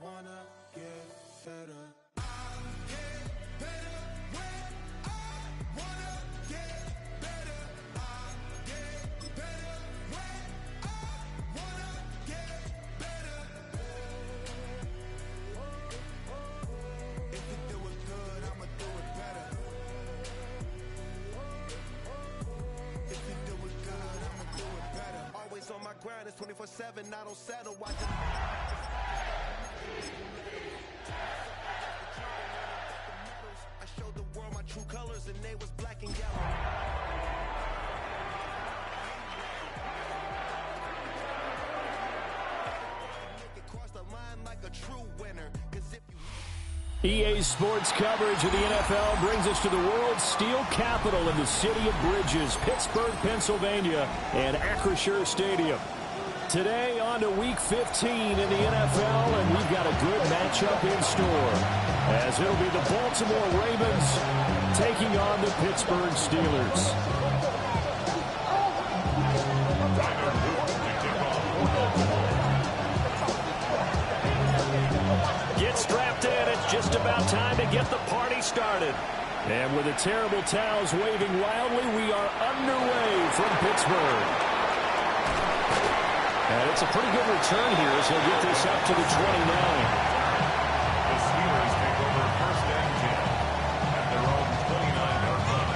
wanna get better. On my grind, it's 24/7, I don't settle. I showed the world my true colors and they was black and yellow. Make it cross the line like a true winner. EA Sports coverage of the NFL brings us to the world's steel capital in the city of Bridges, Pittsburgh, Pennsylvania, and Acrisure Stadium. Today on to Week 15 in the NFL, and we've got a good matchup in store, as it'll be the Baltimore Ravens taking on the Pittsburgh Steelers. Get strapped in. It's just about time to get the party started. And with the terrible towels waving wildly, we are underway from Pittsburgh. And it's a pretty good return here as he'll get this up to the 29. The Steelers take over first and 10 at their own 29-yard line.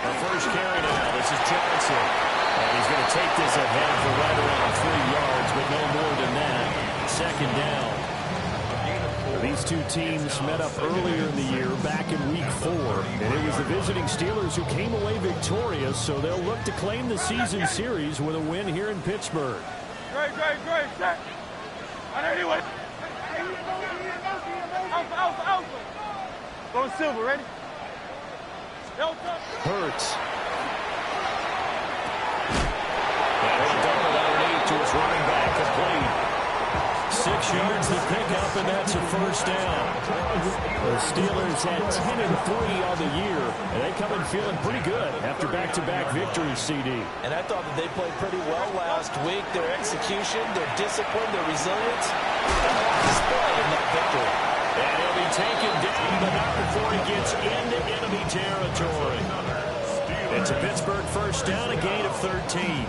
The first carry now. This is Johnson. And he's going to take this ahead for right around 3 yards, but no more than that. Second down. These two teams met up earlier in the year, back in Week 4. And it was the visiting Steelers who came away victorious, so they'll look to claim the season series with a win here in Pittsburgh. Great. Set. And anyway. Alpha. Going silver, ready? Hurts. And a double underneath to his running back, complete. 6 yards to pick up, and that's a first down. The Steelers had 10-3 on the year, and they come in feeling pretty good after back-to-back victories, CD. And I thought that they played pretty well last week. Their execution, their discipline, their resilience, displayed in that victory. And he'll be taken down, but not before he gets into enemy territory. It's a Pittsburgh first down, a gain of 13.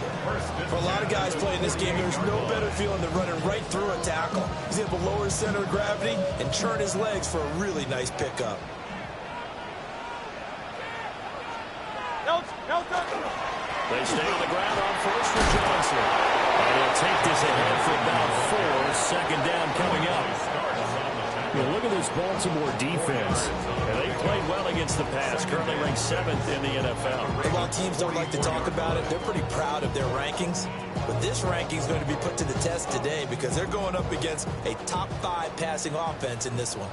For a lot of guys playing this game, there's no better feeling than running right through a tackle. He's able to lower his center of gravity and turn his legs for a really nice pickup. They stay on the ground on first for Johnson. And he'll take this ahead for about 4. Second down coming up. Look at this Baltimore defense. And they played well against the pass, currently ranked 7th in the NFL. And while teams don't like to talk about it, they're pretty proud of their rankings. But this ranking is going to be put to the test today because they're going up against a top 5 passing offense in this one.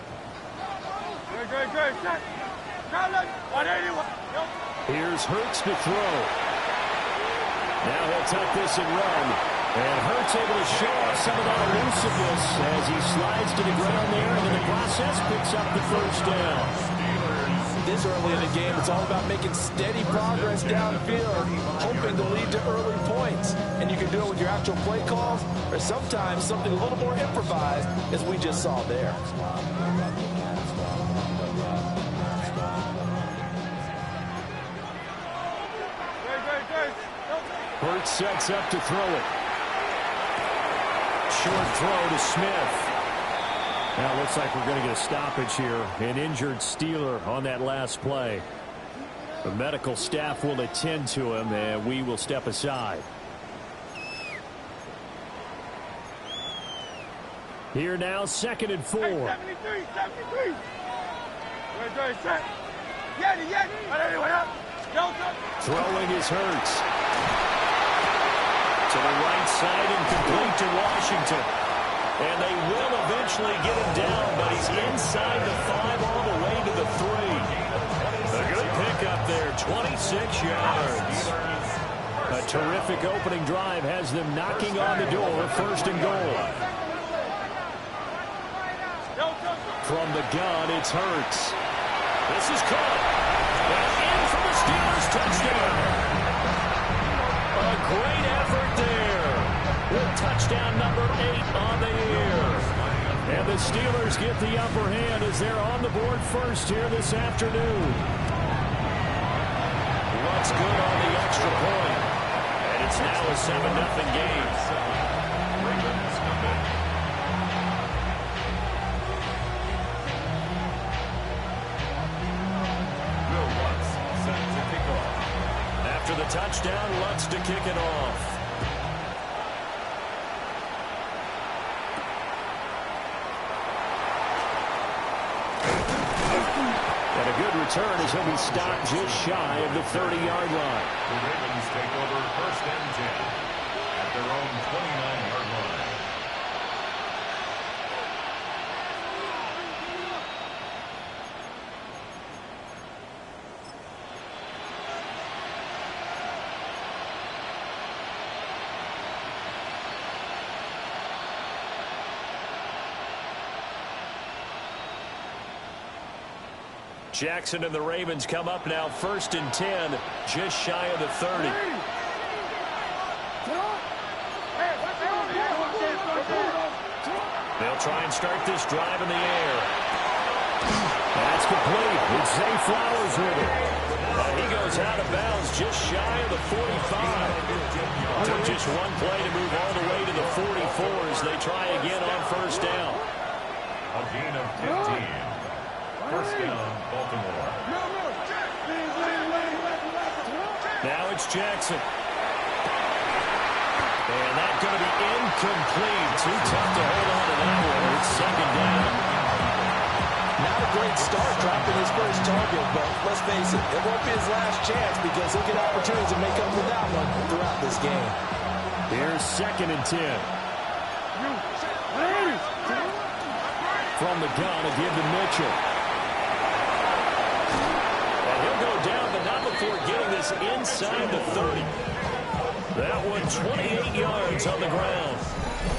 Great. Set. 181. Here's Hurts to throw. Now he'll tuck this and run. And Hurts able to show off some of that elusiveness as he slides to the ground there, and in the process picks up the first down. This early in the game, it's all about making steady progress downfield, hoping to lead to early points. And you can do it with your actual play calls, or sometimes something a little more improvised, as we just saw there. Hurts sets up to throw it. Short throw to Smith. Now it looks like we're going to get a stoppage here. An injured Steeler on that last play. The medical staff will attend to him, and we will step aside. Here now, 2nd and 4. 73. Great. Set. Yeti. Anyway, up. Throwing is Hurts. To the right side and complete to Washington. And they will eventually get him down, but he's inside the 5 all the way to the 3. A good pickup there, 26 yards. A terrific opening drive has them knocking on the door, 1st and goal. From the gun, it's Hurts. This is caught. And in for the Steelers touchdown. A great effort there. With touchdown number 8 on the year. And the Steelers get the upper hand as they're on the board first here this afternoon. What's good on the extra point? And it's now a 7-0 game. Ravens come in. Will Lutz set to kick off. After the touchdown, Lutz to kick it off. And a good return as he'll be stopped just shy of the 30-yard line. The Ravens take over first and 10 at their own 29-yard line. Jackson and the Ravens come up now first and 10, just shy of the 30. They'll try and start this drive in the air. That's complete. It's Zay Flowers with it. He goes out of bounds just shy of the 45. Took just one play to move all the way to the 44 as they try again on first down. A gain of 15. First down, Baltimore. Now it's Jackson. And that's going to be incomplete. Too tough to hold on to that one. It's second down. Not a great start dropping his first target, but let's face it, it won't be his last chance because he'll get opportunities to make up for that one throughout this game. Here's second and 10. From the gun, a give to Mitchell. And he'll go down, but not before getting this inside the 30. That one 28 yards on the ground.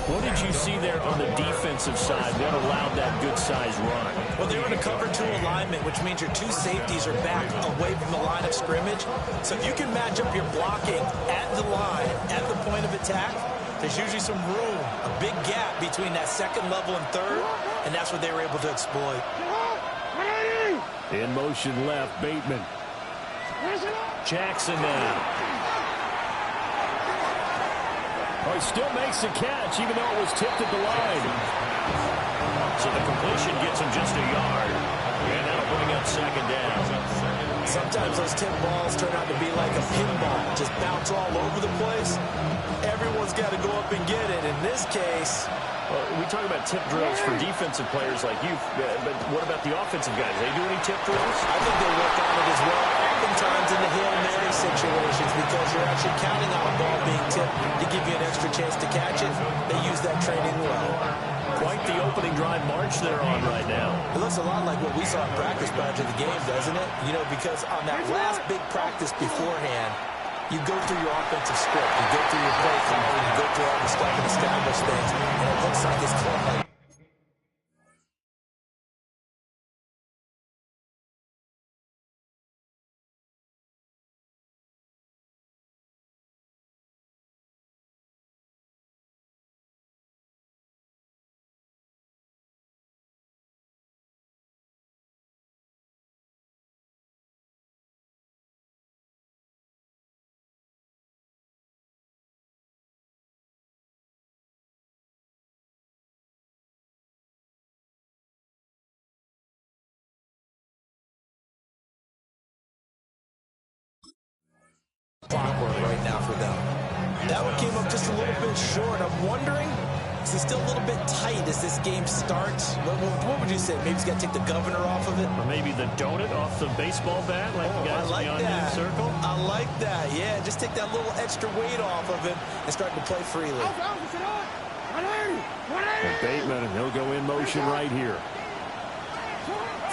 What did you see there on the defensive side? What allowed that good-sized run? Well, they were in a cover 2 alignment, which means your 2 safeties are back away from the line of scrimmage. So if you can match up your blocking at the line, at the point of attack, there's usually some room, a big gap between that second level and third, and that's what they were able to exploit. In motion left, Bateman. Jackson now. Oh, he still makes the catch, even though it was tipped at the line. So the completion gets him just a yard. And that'll bring up second down. Sometimes those tip balls turn out to be like a pinball, just bounce all over the place. Everyone's got to go up and get it. In this case, we talk about tip drills for defensive players like you, but what about the offensive guys? They do any tip drills? I think they work on it as well, oftentimes in the Hail Mary situations, because you're actually counting on a ball being tipped to give you an extra chance to catch it. They use that training well. Quite the opening drive march they're on right now. It looks a lot like what we saw in practice prior to the game, doesn't it? You know, because on that last big practice beforehand, you go through your offensive script, you go through your play calling, you go through all the stuff and establish things, and it looks like it's clear. Clockwork right now for them. That one came up just a little bit short. I'm wondering, is it still a little bit tight as this game starts? What would you say? Maybe he's got to take the governor off of it? Or maybe the donut off the baseball bat, like the guys beyond the circle? I like that. Yeah, just take that little extra weight off of him and start to play freely. And Bateman, and he'll go in motion right here.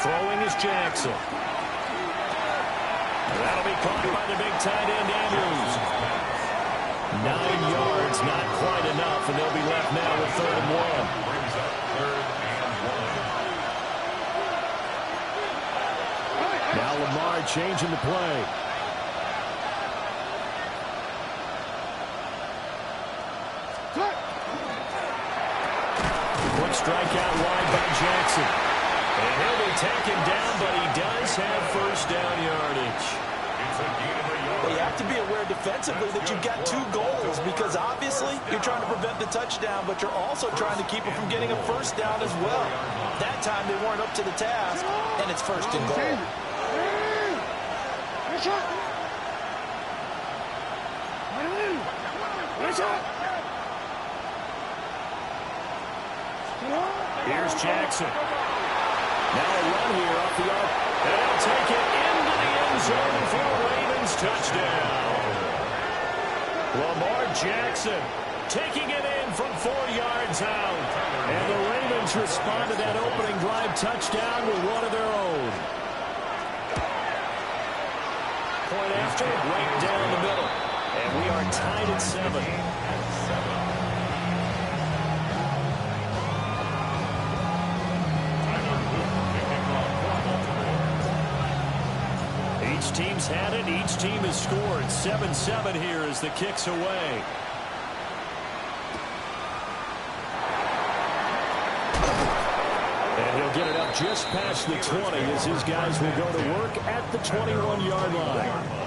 Throwing is Jackson. That'll be caught by the big tight end, Andrews. 9 yards, not quite enough, and they'll be left now with 3rd and 1. Brings up 3rd and 1. changing the play. Quick strike out wide by Jackson. And he'll be taken down, but he does have first down yardage. Well, you have to be aware defensively that you've got 2 goals because obviously you're trying to prevent the touchdown, but you're also trying to keep them from getting a first down as well. That time they weren't up to the task, and it's first and goal. Here's Jackson. Now a run here off the arc. And he'll take it into the end zone for a Ravens touchdown. Lamar Jackson taking it in from 4 yards out. And the Ravens respond to that opening drive touchdown with one of their own. Point after, right down the middle. And we are tied at 7. Each team's had it. Each team has scored. 7-7 here as the kick's away. And he'll get it up just past the 20 as his guys will go to work at the 21-yard line.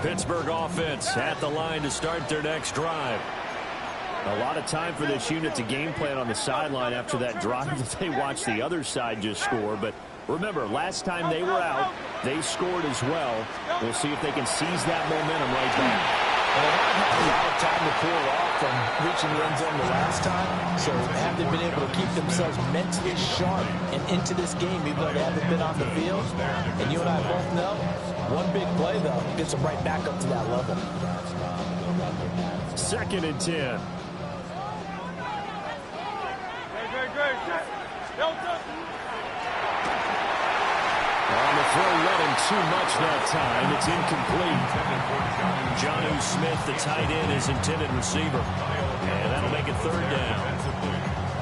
Pittsburgh offense at the line to start their next drive. A lot of time for this unit to game plan on the sideline after that drive that they watched the other side just score. But remember, last time they were out, they scored as well. We'll see if they can seize that momentum right back. Well, they haven't had a lot of time to cool off from reaching the end zone the last time. So have they been able to keep themselves mentally sharp and into this game even though they haven't been on the field? And you and I both know, one big play, though, gets them right back up to that level. 2nd and 10. On the throw, running too much that time. It's incomplete. Jonnu Smith, the tight end, is intended receiver. And that'll make it 3rd down.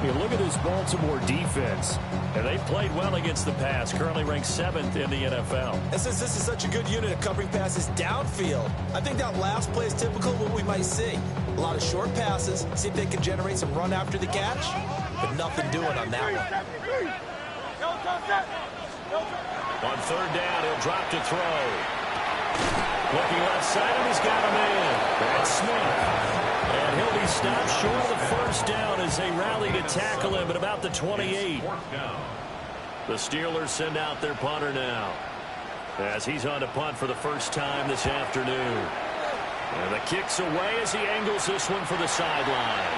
You look at this Baltimore defense. And they played well against the pass. Currently ranked 7th in the NFL. And since this is such a good unit of covering passes downfield, I think that last play is typical of what we might see. A lot of short passes. See if they can generate some run after the catch. But nothing doing on that one. On 3rd down, he'll drop to throw. Looking left side, and he's got him in. That's Smith. And he'll be stopped short of the first down as they rally to tackle him at about the 28. The Steelers send out their punter now as he's on to punt for the first time this afternoon. And the kick's away as he angles this one for the sideline.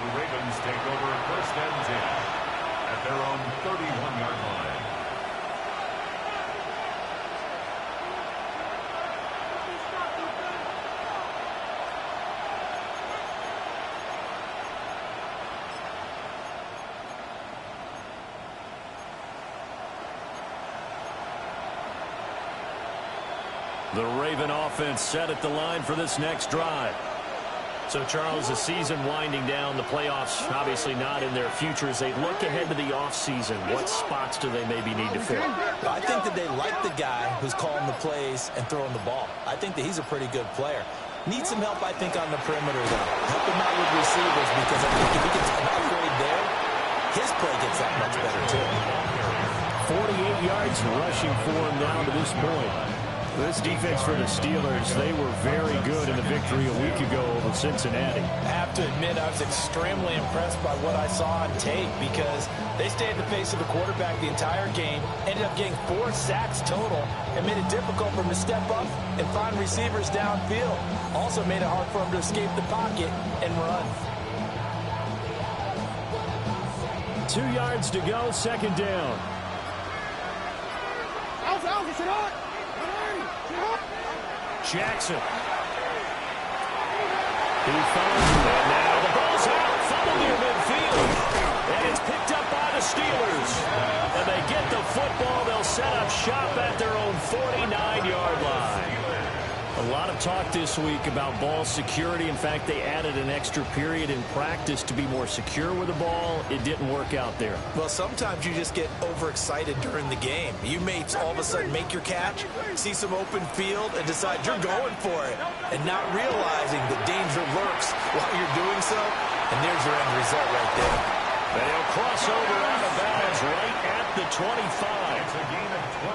The Ravens take over 1st and 10 at their own 31-yard line. The Raven offense set at the line for this next drive. So, Charles, the season winding down, the playoffs obviously not in their future. As they look ahead to the offseason, what spots do they maybe need to fill? I think that they like the guy who's calling the plays and throwing the ball. I think that he's a pretty good player. Needs some help, I think, on the perimeter, though. Help him out with receivers because I think if he gets an upgrade there, his play gets that much better, too. 48 yards rushing for him now to this point. This defense for the Steelers, they were very good in the victory a week ago over Cincinnati. I have to admit, I was extremely impressed by what I saw on tape because they stayed in the face of the quarterback the entire game, ended up getting 4 sacks total, and made it difficult for him to step up and find receivers downfield. Also made it hard for him to escape the pocket and run. 2 yards to go, 2nd down. Jackson. He finds him, and now the ball's out, fumbled near midfield. And it's picked up by the Steelers. And they get the football. They'll set up shop at their 49-yard line. A lot of talk this week about ball security. In fact, they added an extra period in practice to be more secure with the ball. It didn't work out there. Well, sometimes you just get overexcited during the game. You may all of a sudden make your catch, see some open field, and decide you're going for it, and not realizing the danger lurks while you're doing so. And there's your end result right there. They'll cross over out of bounds right at the 25.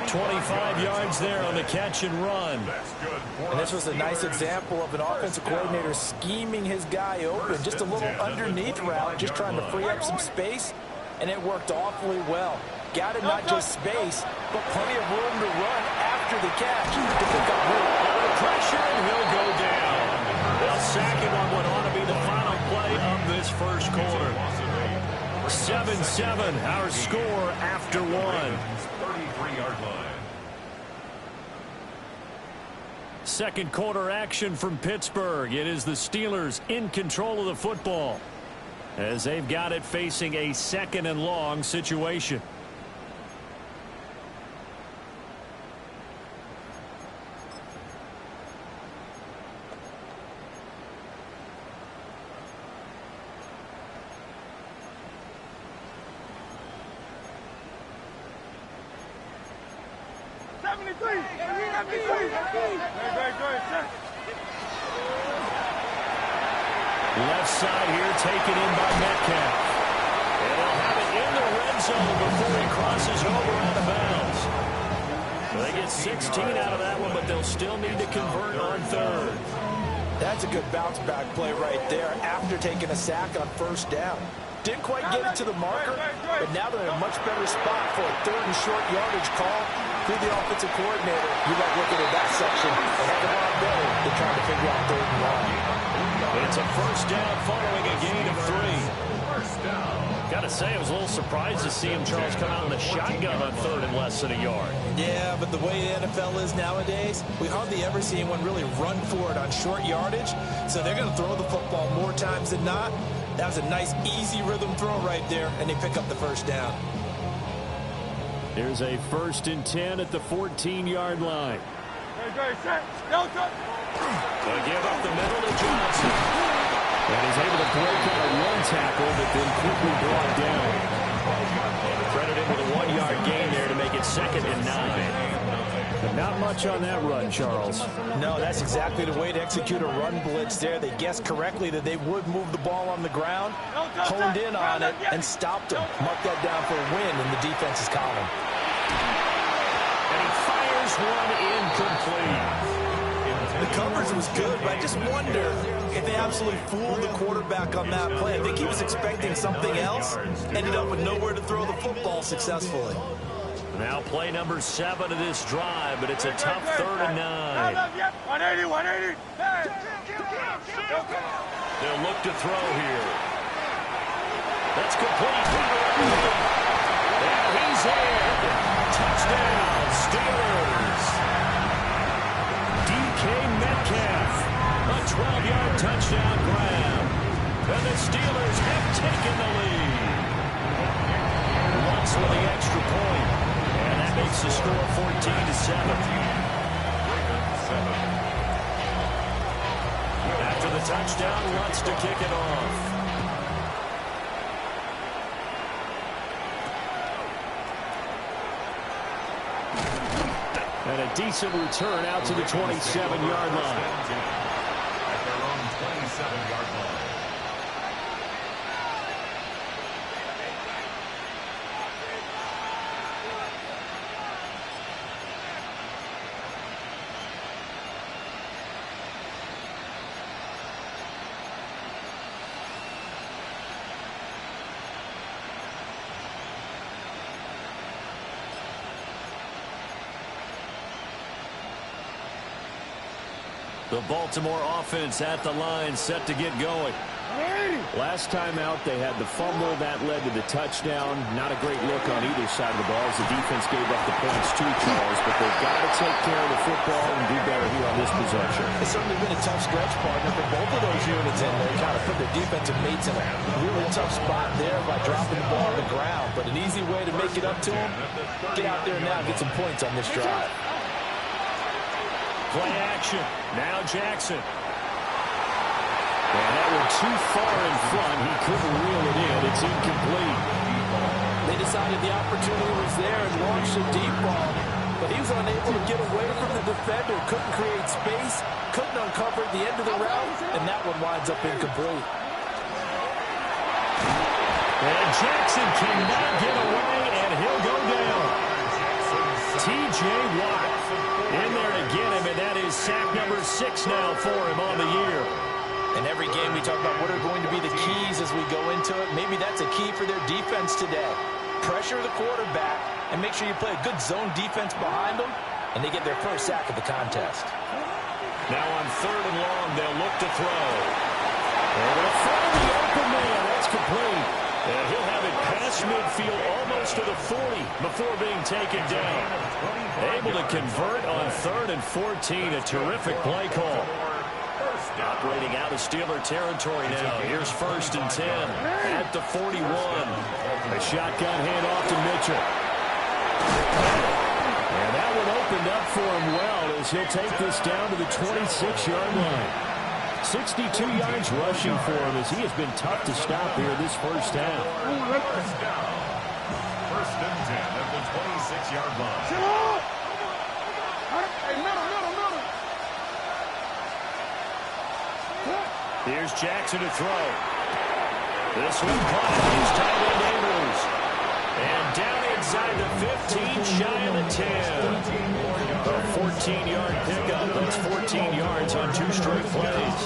25 yards there on the catch and run. And this was a nice example of an offensive coordinator scheming his guy open. Just a little underneath route, just trying to free up some space, and it worked awfully well. Got it not just space, but plenty of room to run after the catch to pick up room. Under pressure, and he'll go down. They'll sack him on what ought to be the final play of this first quarter. 7-7, our score after one. 33-yard line. Second quarter action from Pittsburgh. It is the Steelers in control of the football as they've got it facing a second and long situation. Left side here taken in by Metcalf. And they'll have it in the red zone before he crosses over out of bounds. They get 16 out of that one, but they'll still need to convert on third. That's a good bounce-back play right there after taking a sack on first down. Didn't quite get it to the marker, but now they're in a much better spot for a third and short yardage call. Through the offensive coordinator, you like looking at that section a heck of a lot better than trying to figure out third and long. It's a first down following a gain of 3. Got to say, I was a little surprised to see him, Charles, come out in the shotgun on third and less than a yard. Yeah, but the way the NFL is nowadays, we hardly ever see anyone really run for it on short yardage. So they're going to throw the football more times than not. That was a nice, easy rhythm throw right there, and they pick up the first down. There's a 1st and 10 at the 14-yard line. They give up the middle to Johnson. And he's able to break out of one tackle, but then quickly brought down. Credit him with a 1-yard gain there to make it 2nd and 9. But not much on that run, Charles. No, that's exactly the way to execute a run blitz there. They guessed correctly that they would move the ball on the ground, honed in on it, and stopped him. Mark that down for a win in the defense's column. And he fires one incomplete. The coverage was good, but I just wonder if they absolutely fooled the quarterback on that play. I think he was expecting something else, ended up with nowhere to throw the football successfully. Now play number 7 of this drive, but it's a tough 3rd and 9. 180. They'll look to throw here. That's complete. And he's in. Touchdown, Steelers. DK Metcalf, a 12-yard touchdown grab. And the Steelers have taken the lead. Lutz with the extra point. And that makes the score 14-7. After the touchdown, Lutz to kick it off. And a decent return out to the 27-yard line. At their own 27-yard line. The Baltimore offense at the line, set to get going. Last time out, they had the fumble. That led to the touchdown. Not a great look on either side of the ball as the defense gave up the points too, Charles. But they've got to take care of the football and do better here on this possession. It's certainly been a tough stretch, partner, for both of those units in there. Kind of put their defensive mates in a really tough spot there by dropping the ball on the ground. But an easy way to make it up to them, get out there now and get some points on this drive. Play action. Now Jackson. And that one too far in front. He couldn't reel it in. It's incomplete. They decided the opportunity was there and launched a deep ball. But he was unable to get away from the defender. Couldn't create space. Couldn't uncover the end of the route. And that one winds up incomplete. And Jackson cannot get away, and he'll go down. T.J. Watt in there to get him, and that is sack number 6 now for him on the year. In every game, we talk about what are going to be the keys as we go into it. Maybe that's a key for their defense today. Pressure the quarterback and make sure you play a good zone defense behind them, and they get their first sack of the contest. Now on 3rd and long, they'll look to throw. Over to throw the open man. That's complete. And he'll have it past midfield almost to the 40 before being taken down. Able to convert on 3rd and 14. A terrific play call. Operating out of Steeler territory now. Here's 1st and 10 at the 41. A shotgun handoff to Mitchell. And that one opened up for him well as he'll take this down to the 26-yard line. 62 yards rushing for him as he has been tough to stop here this first half. First down. 1st and 10 at the 26-yard line. Here's Jackson to throw. This one caught his tight end Andrews. And down inside the 15, shy of the 10. A 14-yard pickup. That's 14 yards on 2 straight plays.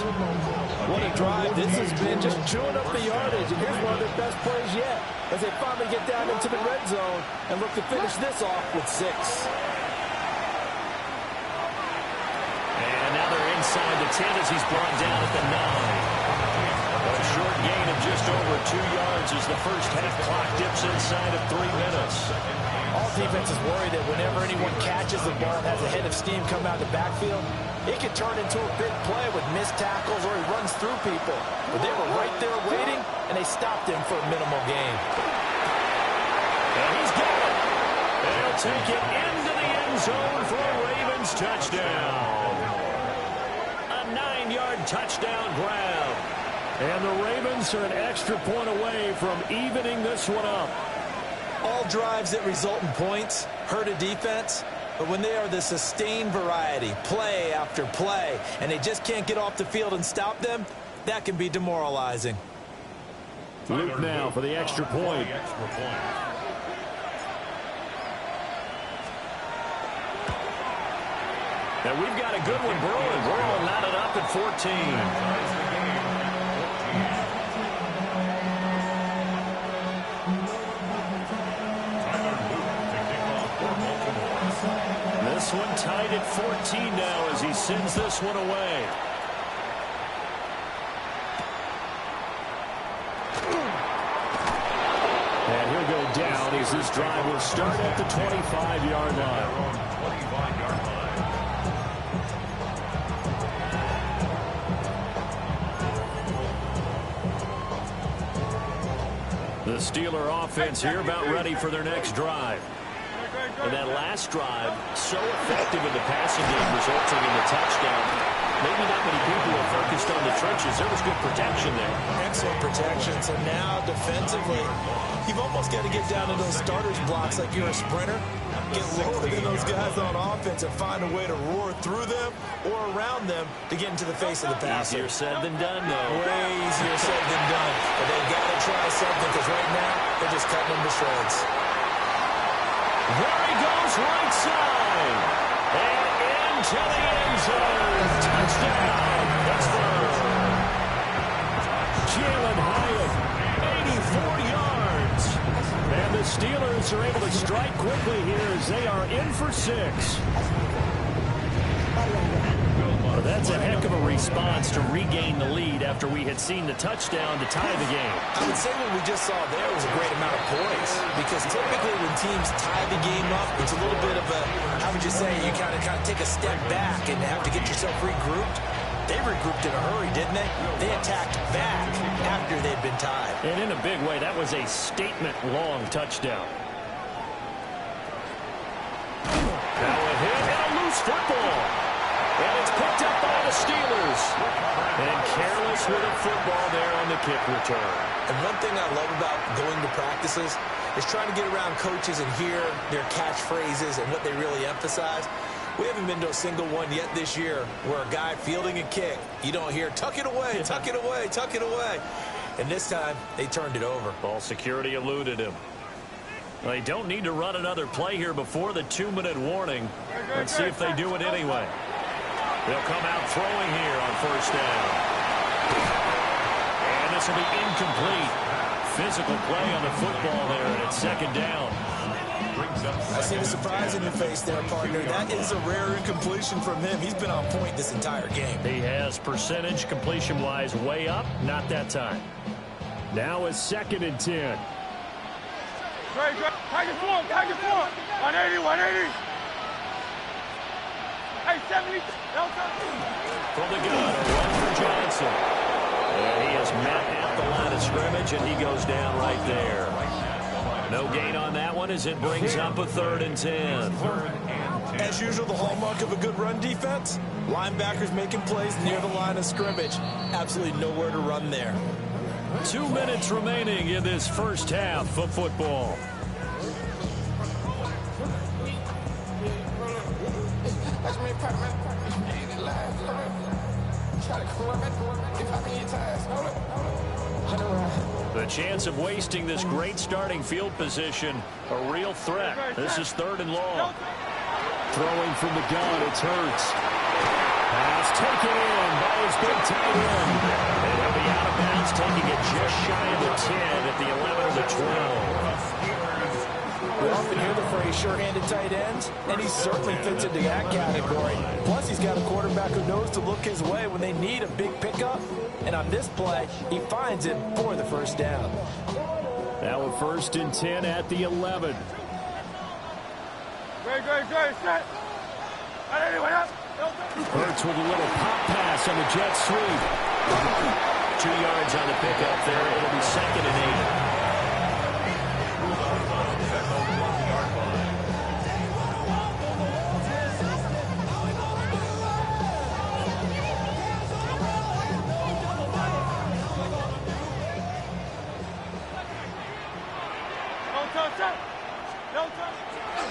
What a drive this has been, just chewing up the yardage. And here's one of their best plays yet as they finally get down into the red zone and look to finish this off with 6. And now they're inside the 10 as he's brought down at the 9. A short gain of just over 2 yards as the first half clock dips inside of 3 minutes. All defenses worry that whenever anyone catches the ball and has a head of steam come out the backfield, it can turn into a big play with missed tackles or he runs through people. But they were right there waiting, and they stopped him for a minimal gain. And he's got it. They'll take it into the end zone for a Ravens touchdown. A 9-yard touchdown grab. And the Ravens are an extra point away from evening this one up. All drives that result in points hurt a defense, but when they are the sustained variety, play after play, and they just can't get off the field and stop them, that can be demoralizing. Luke now for the extra point. And we've got a good one brewing. We're all knotted up at 14. This one tied at 14 now as he sends this one away. And he'll go down as this drive will start at the 25-yard line. The Steeler offense here about ready for their next drive. And that last drive, so effective in the passing game, resulting in the touchdown. Maybe not many people are focused on the trenches. There was good protection there. Excellent protection. So now, defensively, you've almost got to get down to those starters blocks like you're a sprinter. Get lower than those guys on offense and find a way to roar through them or around them to get into the face of the passer. Easier said than done, though. Way easier said than done. But they've got to try something because right now, they're just cutting them to shreds. There he goes, right side. And into the end zone. Touchdown, Pittsburgh. Jalen Hyatt, 84 yards. And the Steelers are able to strike quickly here as they are in for 6. Well, that's a heck of a response to regain the lead after we had seen the touchdown to tie the game. I would say what we just saw there was a great amount of poise, because typically when teams tie the game up, it's a little bit of a, how would you say, you kind of take a step back and have to get yourself regrouped. They regrouped in a hurry, didn't they? They attacked back after they'd been tied. And in a big way, that was a statement-long touchdown. Now a hit and a loose football. And it's picked up by the Steelers. And careless with a football there on the kick return. And one thing I love about going to practices is trying to get around coaches and hear their catchphrases and what they really emphasize. We haven't been to a single one yet this year where a guy fielding a kick, you don't hear, tuck it away, tuck it away, tuck it away. And this time, they turned it over. Ball security eluded him. They don't need to run another play here before the 2-minute warning. Let's see if they do it anyway. They'll come out throwing here on first down. And this will be incomplete. Physical play on the football there, and it's second down. I see the surprise in your face there, partner. That is a rare incompletion from him. He's been on point this entire game. He has percentage completion-wise way up, not that time. Now is 2nd and 10. Great. Take it forward. 180, 180. Hey, 70. From the gun, a run for Johnson. And he is met at the line of scrimmage, and he goes down right there. No gain on that one as it brings up a 3rd and 10. As usual, the hallmark of a good run defense, linebackers making plays near the line of scrimmage. Absolutely nowhere to run there. 2 minutes remaining in this first half of football. The chance of wasting this great starting field position, a real threat. This is 3rd and long. Throwing from the gun, it's Hurts. Pass taken in by his big tight end. And he'll be out of bounds, taking it just shy of the 10 at the 11 or the 12. We often hear the phrase sure-handed tight ends, and he certainly fits into that category. Plus, he's got a quarterback who knows to look his way when they need a big pickup. And on this play, he finds it for the first down. Now a 1st and 10 at the 11. Great. Set. 180, up. Hurts with a little pop pass on the jet sweep. 2 yards on the pickup there. It'll be 2nd and 8.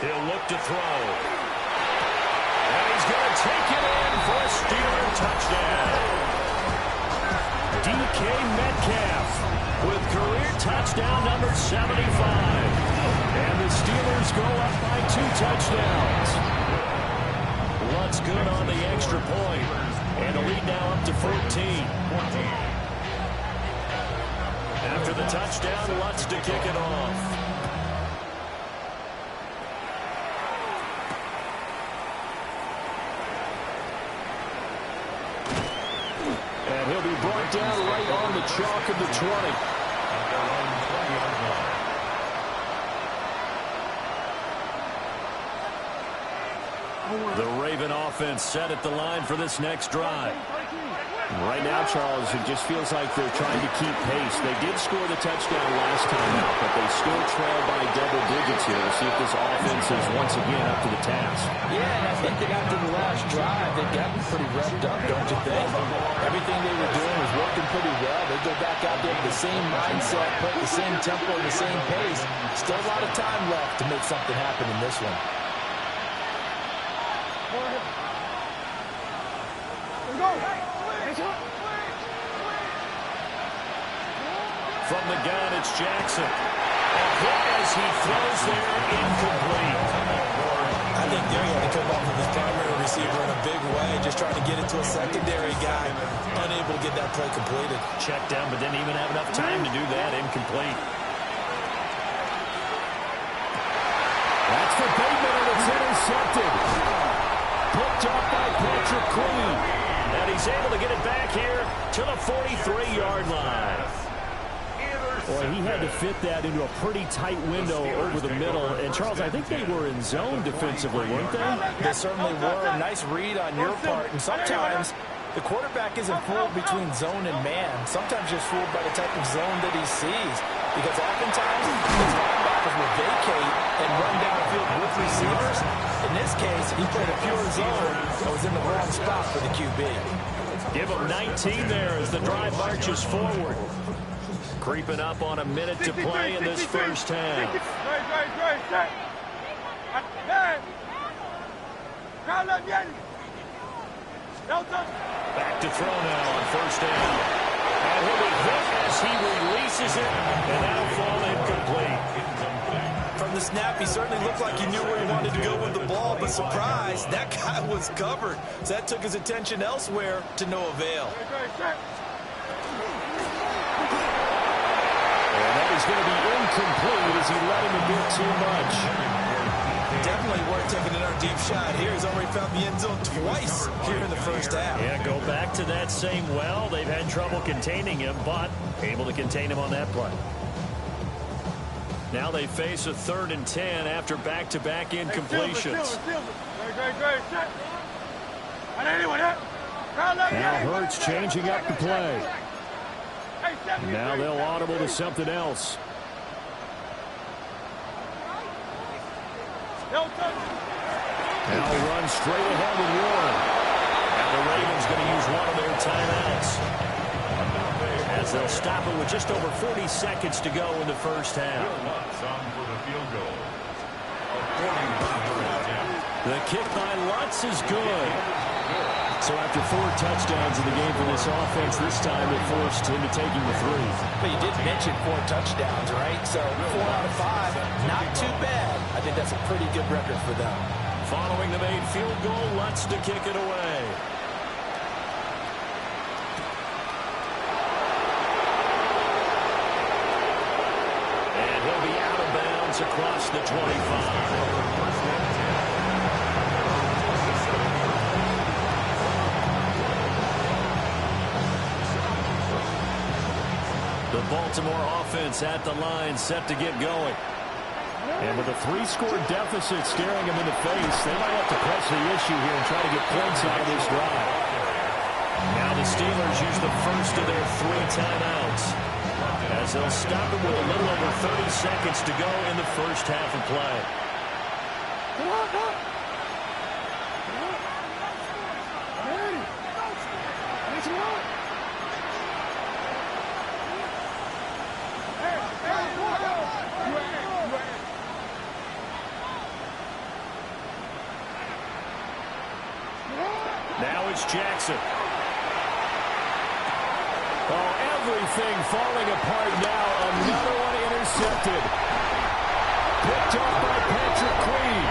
He'll look to throw. And he's going to take it in for a Steeler touchdown. DK Metcalf with career touchdown number 75. And the Steelers go up by 2 touchdowns. Lutz good on the extra point. And the lead now up to 14. After the touchdown, Lutz to kick it off. And he'll be brought down right on the chalk of the 20. The Raven offense set at the line for this next drive. Right now, Charles, it just feels like they're trying to keep pace. They did score the touchdown last time out, but they still trail by double digits here. We'll see if this offense is once again up to the task. Yeah, and I think that after the last drive, they've gotten pretty revved up, don't you think? Everything they were doing was working pretty well. They go back out there with the same mindset, put the same tempo and the same pace. Still a lot of time left to make something happen in this one. From the gun, it's Jackson. As he throws there, incomplete. I think there he had to come off of his primary receiver in a big way, just trying to get it to a secondary guy, unable to get that play completed. Checked down, but didn't even have enough time to do that. Incomplete. That's for Bateman, and it's intercepted. Picked up by Patrick Queen. And he's able to get it back here to the 43-yard line. Boy, he had to fit that into a pretty tight window over the middle. And, Charles, I think they were in zone defensively, weren't they? They certainly were. A nice read on your part. And sometimes the quarterback isn't fooled between zone and man. Sometimes just fooled by the type of zone that he sees. Because oftentimes, his linebackers will vacate and run downfield with receivers. In this case, case, he played a pure zone and was in the wrong spot for the QB. Give him 19 there as the drive marches forward. Creeping up on a minute to play in this first half. Back to throw now on first down. And he'll be hit as he releases it, and that'll fall incomplete. From the snap, he certainly looked like he knew where he wanted to go with the ball, but surprise, that guy was covered. So that took his attention elsewhere to no avail. And that is going to be incomplete as he let him a bit too much. Definitely worth taking another deep shot here. He's already found the end zone twice here in the first half. Yeah, go back to that same well. They've had trouble containing him, but able to contain him on that play. Now they face a 3rd and 10 after back-to-back incompletions. Now Hurts changing up the play. Now they'll audible to something else. Now run straight ahead with Warren. And the Ravens going to use one of their timeouts, as they'll stop it with just over 40 seconds to go in the first half. The kick by Lutz is good. So after 4 touchdowns in the game for this offense, this time it forced him to taking the 3. But you did mention 4 touchdowns, right? So 4 out of 5, not too bad. I think that's a pretty good record for them. Following the made field goal, Lutz to kick it away. And he'll be out of bounds across the 25. The Baltimore offense at the line, set to get going. And with a 3-score deficit staring them in the face, they might have to press the issue here and try to get points out of this drive. Now the Steelers use the first of their 3 timeouts, as they'll stop it with a little over 30 seconds to go in the first half of play. Now it's Jackson. Oh, everything falling apart now. Another one intercepted. Picked off by Patrick Queen.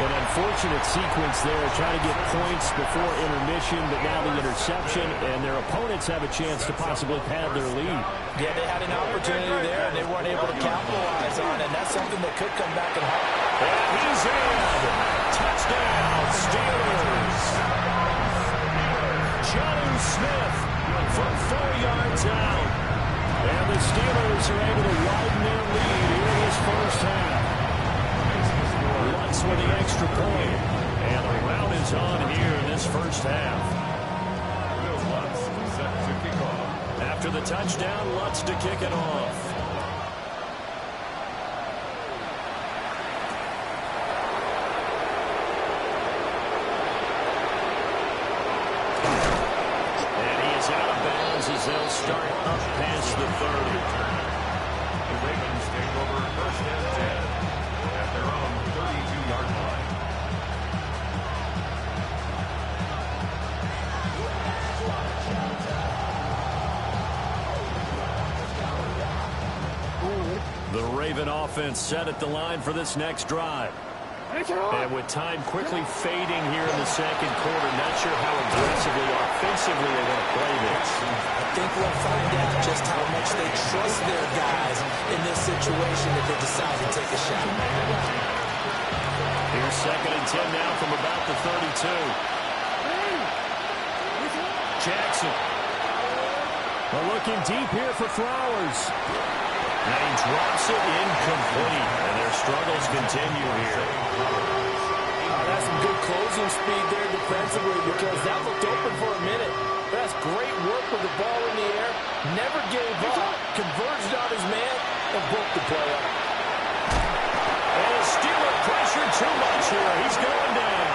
An unfortunate sequence there, trying to get points before intermission, but now the interception, and their opponents have a chance to possibly pad their lead. Yeah, they had an opportunity there, and they weren't able to capitalize on it, and that's something that could come back and haunt. And he's in. Touchdown, Steelers. Jonnu Smith from 4 yards out. And the Steelers are able to widen their lead here in this first half. Lutz with the extra point. And the round is on here in this first half. After the touchdown, Lutz to kick it off. As they'll start up past the 30. The Ravens take over first and 10 at their own 32-yard line. The Raven offense set at the line for this next drive. And with time quickly fading here in the second quarter, not sure how aggressively, offensively they're going to play this. I think we'll find out just how much they trust their guys in this situation if they decide to take a shot. Here's 2nd and 10 now from about the 32. Jackson. Well, looking deep here for Flowers. And he drops it incomplete, and their struggles continue here. That's some good closing speed there defensively, because that looked open for a minute. That's great work with the ball in the air. Never gave up, converged on his man, and broke the play up. And Steeler pressure too much here. He's going down.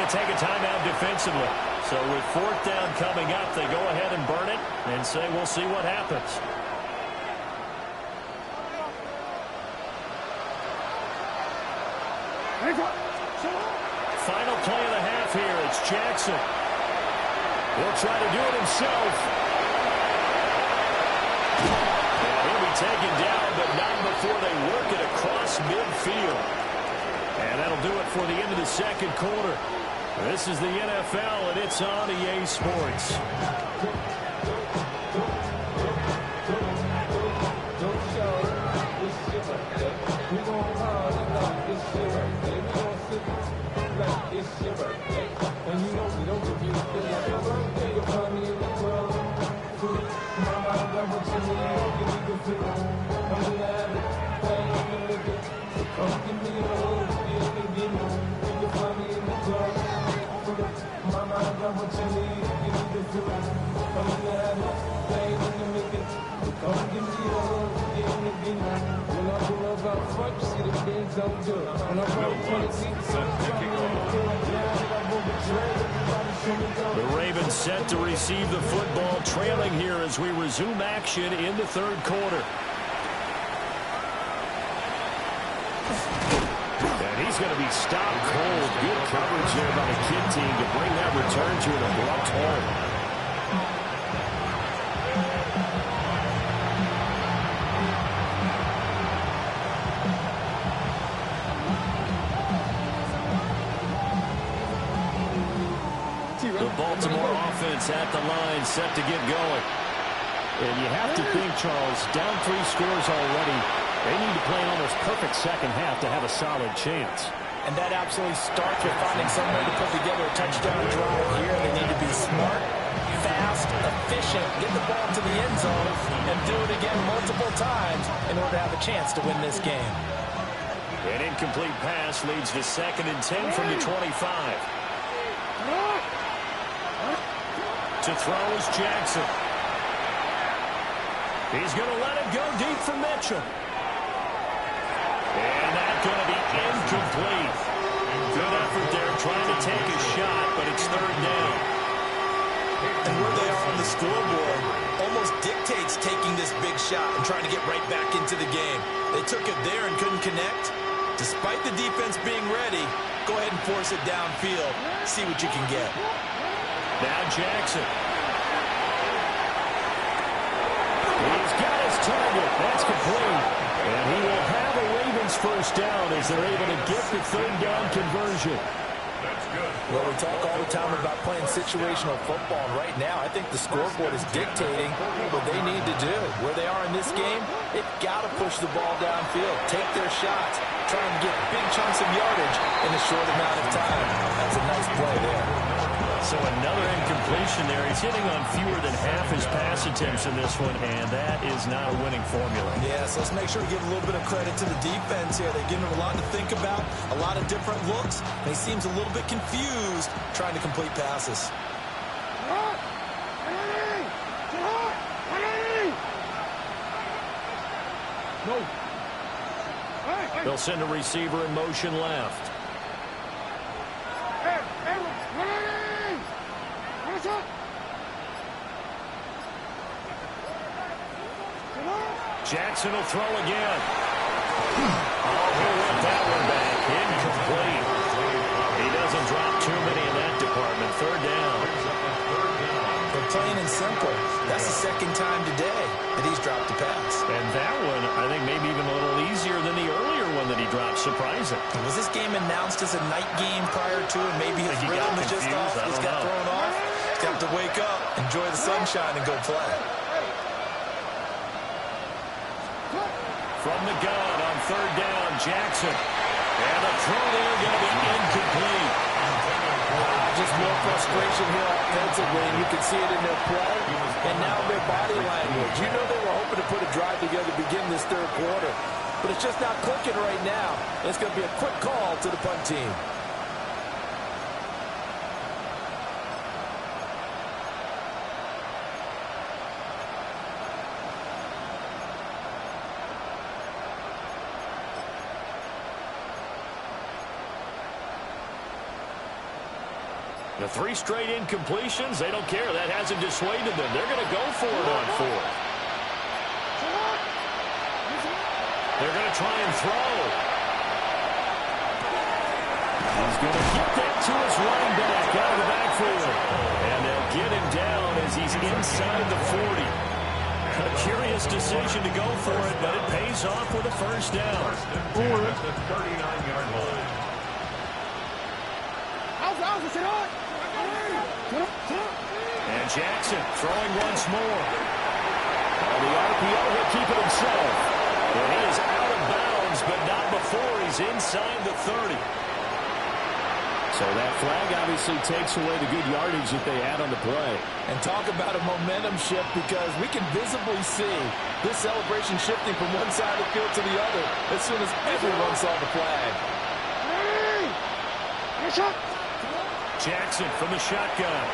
to take a timeout defensively. So with fourth down coming up, they go ahead and burn it and say we'll see what happens. Final play of the half here. It's Jackson. He'll try to do it himself. And he'll be taken down, but not before they work it across midfield. And that'll do it for the end of the second quarter. This is the NFL, and it's on EA Sports. The Ravens set to receive the football, trailing here as we resume action in the third quarter. And he's going to be stopped cold. Good coverage there by the Kid team to bring that return to an abrupt halt. The Baltimore offense at the line, set to get going. And you have to think, Charles, down 3 scores already. They need to play an almost perfect second half to have a solid chance. And that absolutely starts with finding some way to put together a touchdown drive here. They need to be smart, fast, efficient, get the ball to the end zone, and do it again multiple times in order to have a chance to win this game. An incomplete pass leads to 2nd and 10 from the 25. To throw is Jackson. He's going to let it go deep for Mitchell. And that's going to be incomplete. Good effort there trying to take a shot, but it's 3rd down. And where they are on the scoreboard almost dictates taking this big shot and trying to get right back into the game. They took it there and couldn't connect. Despite the defense being ready, go ahead and force it downfield. See what you can get. Now Jackson. He's got his target. That's complete. And he will have a Ravens first down as they're able to get the 3rd down conversion. That's good. Well, we talk all the time about playing situational football. And right now, I think the scoreboard is dictating what they need to do. Where they are in this game, they've got to push the ball downfield, take their shots, try and get big chunks of yardage in a short amount of time. That's a nice play there. So another incompletion there. He's hitting on fewer than half his pass attempts in this one, and that is not a winning formula. Yeah, so let's make sure we give a little bit of credit to the defense here. They're giving him a lot to think about, a lot of different looks, and he seems a little bit confused trying to complete passes. They'll send a receiver in motion left. Jackson will throw again. Oh, he'll run that one back. Incomplete. He doesn't drop too many in that department. 3rd down. But plain and simple, that's the 2nd time today that he's dropped a pass. And that one, I think, maybe even a little easier than the earlier one that he dropped. Surprising. Was this game announced as a night game prior to it? Maybe his rhythm was just off. He's got thrown off. He's got to wake up, enjoy the sunshine, and go play. From the gun on 3rd down, Jackson. And the throw there going to be incomplete. Just more frustration here offensively, and you can see it in their play and now their body language. You know they were hoping to put a drive together to begin this 3rd quarter, but it's just not clicking right now. It's going to be a quick call to the punt team. The 3 straight incompletions, they don't care. That hasn't dissuaded them. They're going to go for it on 4th. They're going to try and throw. He's going to get that to his running back out of the backfield. And they'll get him down as he's inside the 40. A curious decision to go for it, but it pays off with a first down. The 39-yard line. And Jackson throwing once more. On the RPO, he'll keep it himself. And he is out of bounds, but not before he's inside the 30. So that flag obviously takes away the good yardage that they had on the play. And talk about a momentum shift, because we can visibly see this celebration shifting from one side of the field to the other as soon as everyone saw the flag. Jackson from the shotgun.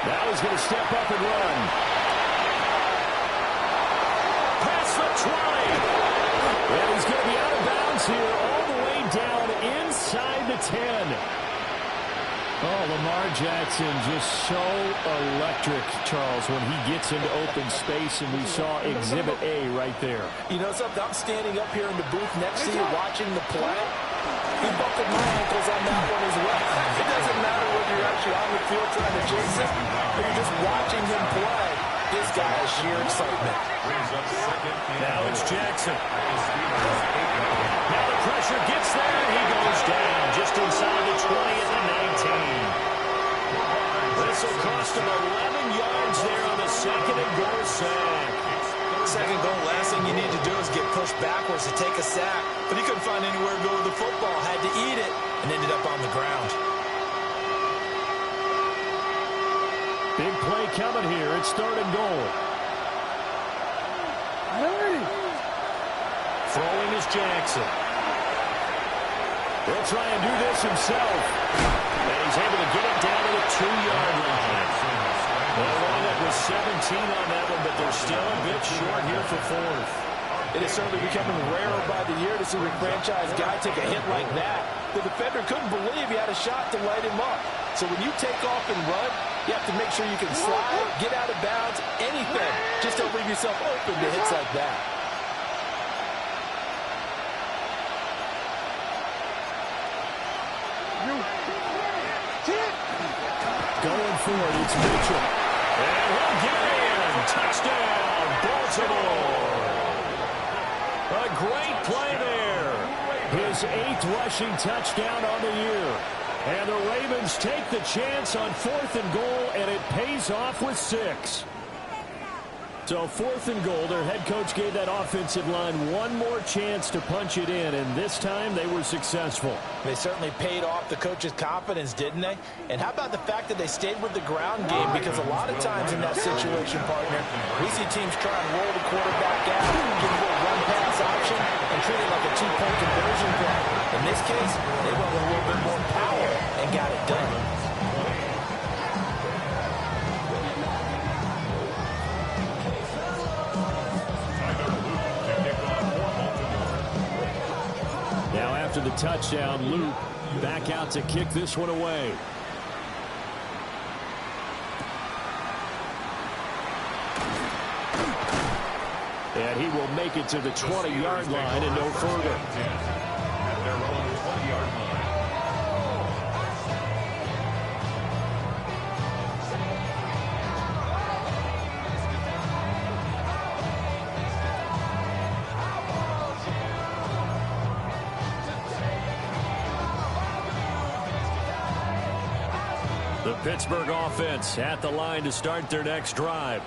Now he's going to step up and run. Past the 20. And he's going to be out of bounds here all the way down inside the 10. Oh, Lamar Jackson just so electric, Charles, when he gets into open space, and we saw Exhibit A right there. You know something? I'm standing up here in the booth next to you watching the play. He buckled my ankles on that one as well. It doesn't matter whether you're actually on the field trying to chase it, or you're just watching him play. This guy has sheer excitement. Now it's Jackson. Now the pressure gets there, and he goes down just inside the 20 at the 19. This will cost him 11 yards there on the second and goal sack. Second goal, last thing you need to do is get pushed backwards to take a sack. But he couldn't find anywhere to go with the football, had to eat it, and ended up on the ground. Big play coming here. It's 3rd and goal. Throwing is Jackson. He'll try and do this himself. And he's able to get it down to the 2-yard line. They'll wind up with 17 on that one, but they're still a bit short here for 4th. It is certainly becoming rarer by the year to see a franchise guy take a hit like that. The defender couldn't believe he had a shot to light him up. So when you take off and run, you have to make sure you can slide, get out of bounds, anything. Just don't leave yourself open to hits like that. Going for it, it's Mitchell. And he'll get in. Touchdown, Baltimore. A great play there. His 8th rushing touchdown on the year. And the Ravens take the chance on 4th and goal, and it pays off with 6. So 4th and goal, their head coach gave that offensive line one more chance to punch it in, and this time they were successful. They certainly paid off the coach's confidence, didn't they? And how about the fact that they stayed with the ground game? Because a lot of times in that situation, partner, we see teams try and roll the quarterback out, give him a run-pass option, and treat it like a 2-point conversion play. In this case, they went with a little bit more power and got it done. Now after the touchdown, Luke back out to kick this one away. And he will make it to the 20-yard line and no further. At their own 20-yard line. The Pittsburgh offense at the line to start their next drive.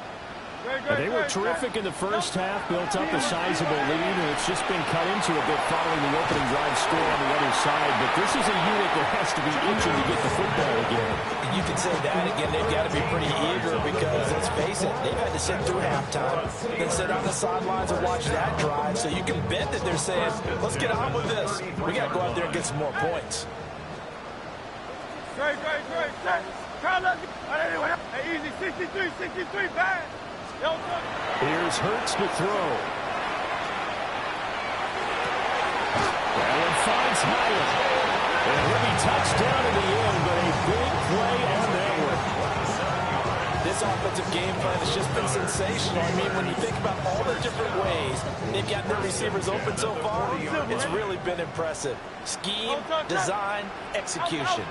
And they were terrific in the first half, built up a sizable lead, and it's just been cut into a bit following the opening drive score on the other side. But this is a unit that has to be itching to get the football again. You can say that again. They've got to be pretty eager because, let's face it, they've had to sit through halftime, then sit on the sidelines and watch that drive. So you can bet that they're saying, let's get on with this. We got to go out there and get some more points. Great. Hey, easy, 63, bang. Here's Hurts to throw. Allen finds Hyatt. And he'll be touched down in the end, but a big play on that one. This offensive game plan has just been sensational. I mean, when you think about all the different ways they've gotten their receivers open so far, it's really been impressive. Scheme, design, execution.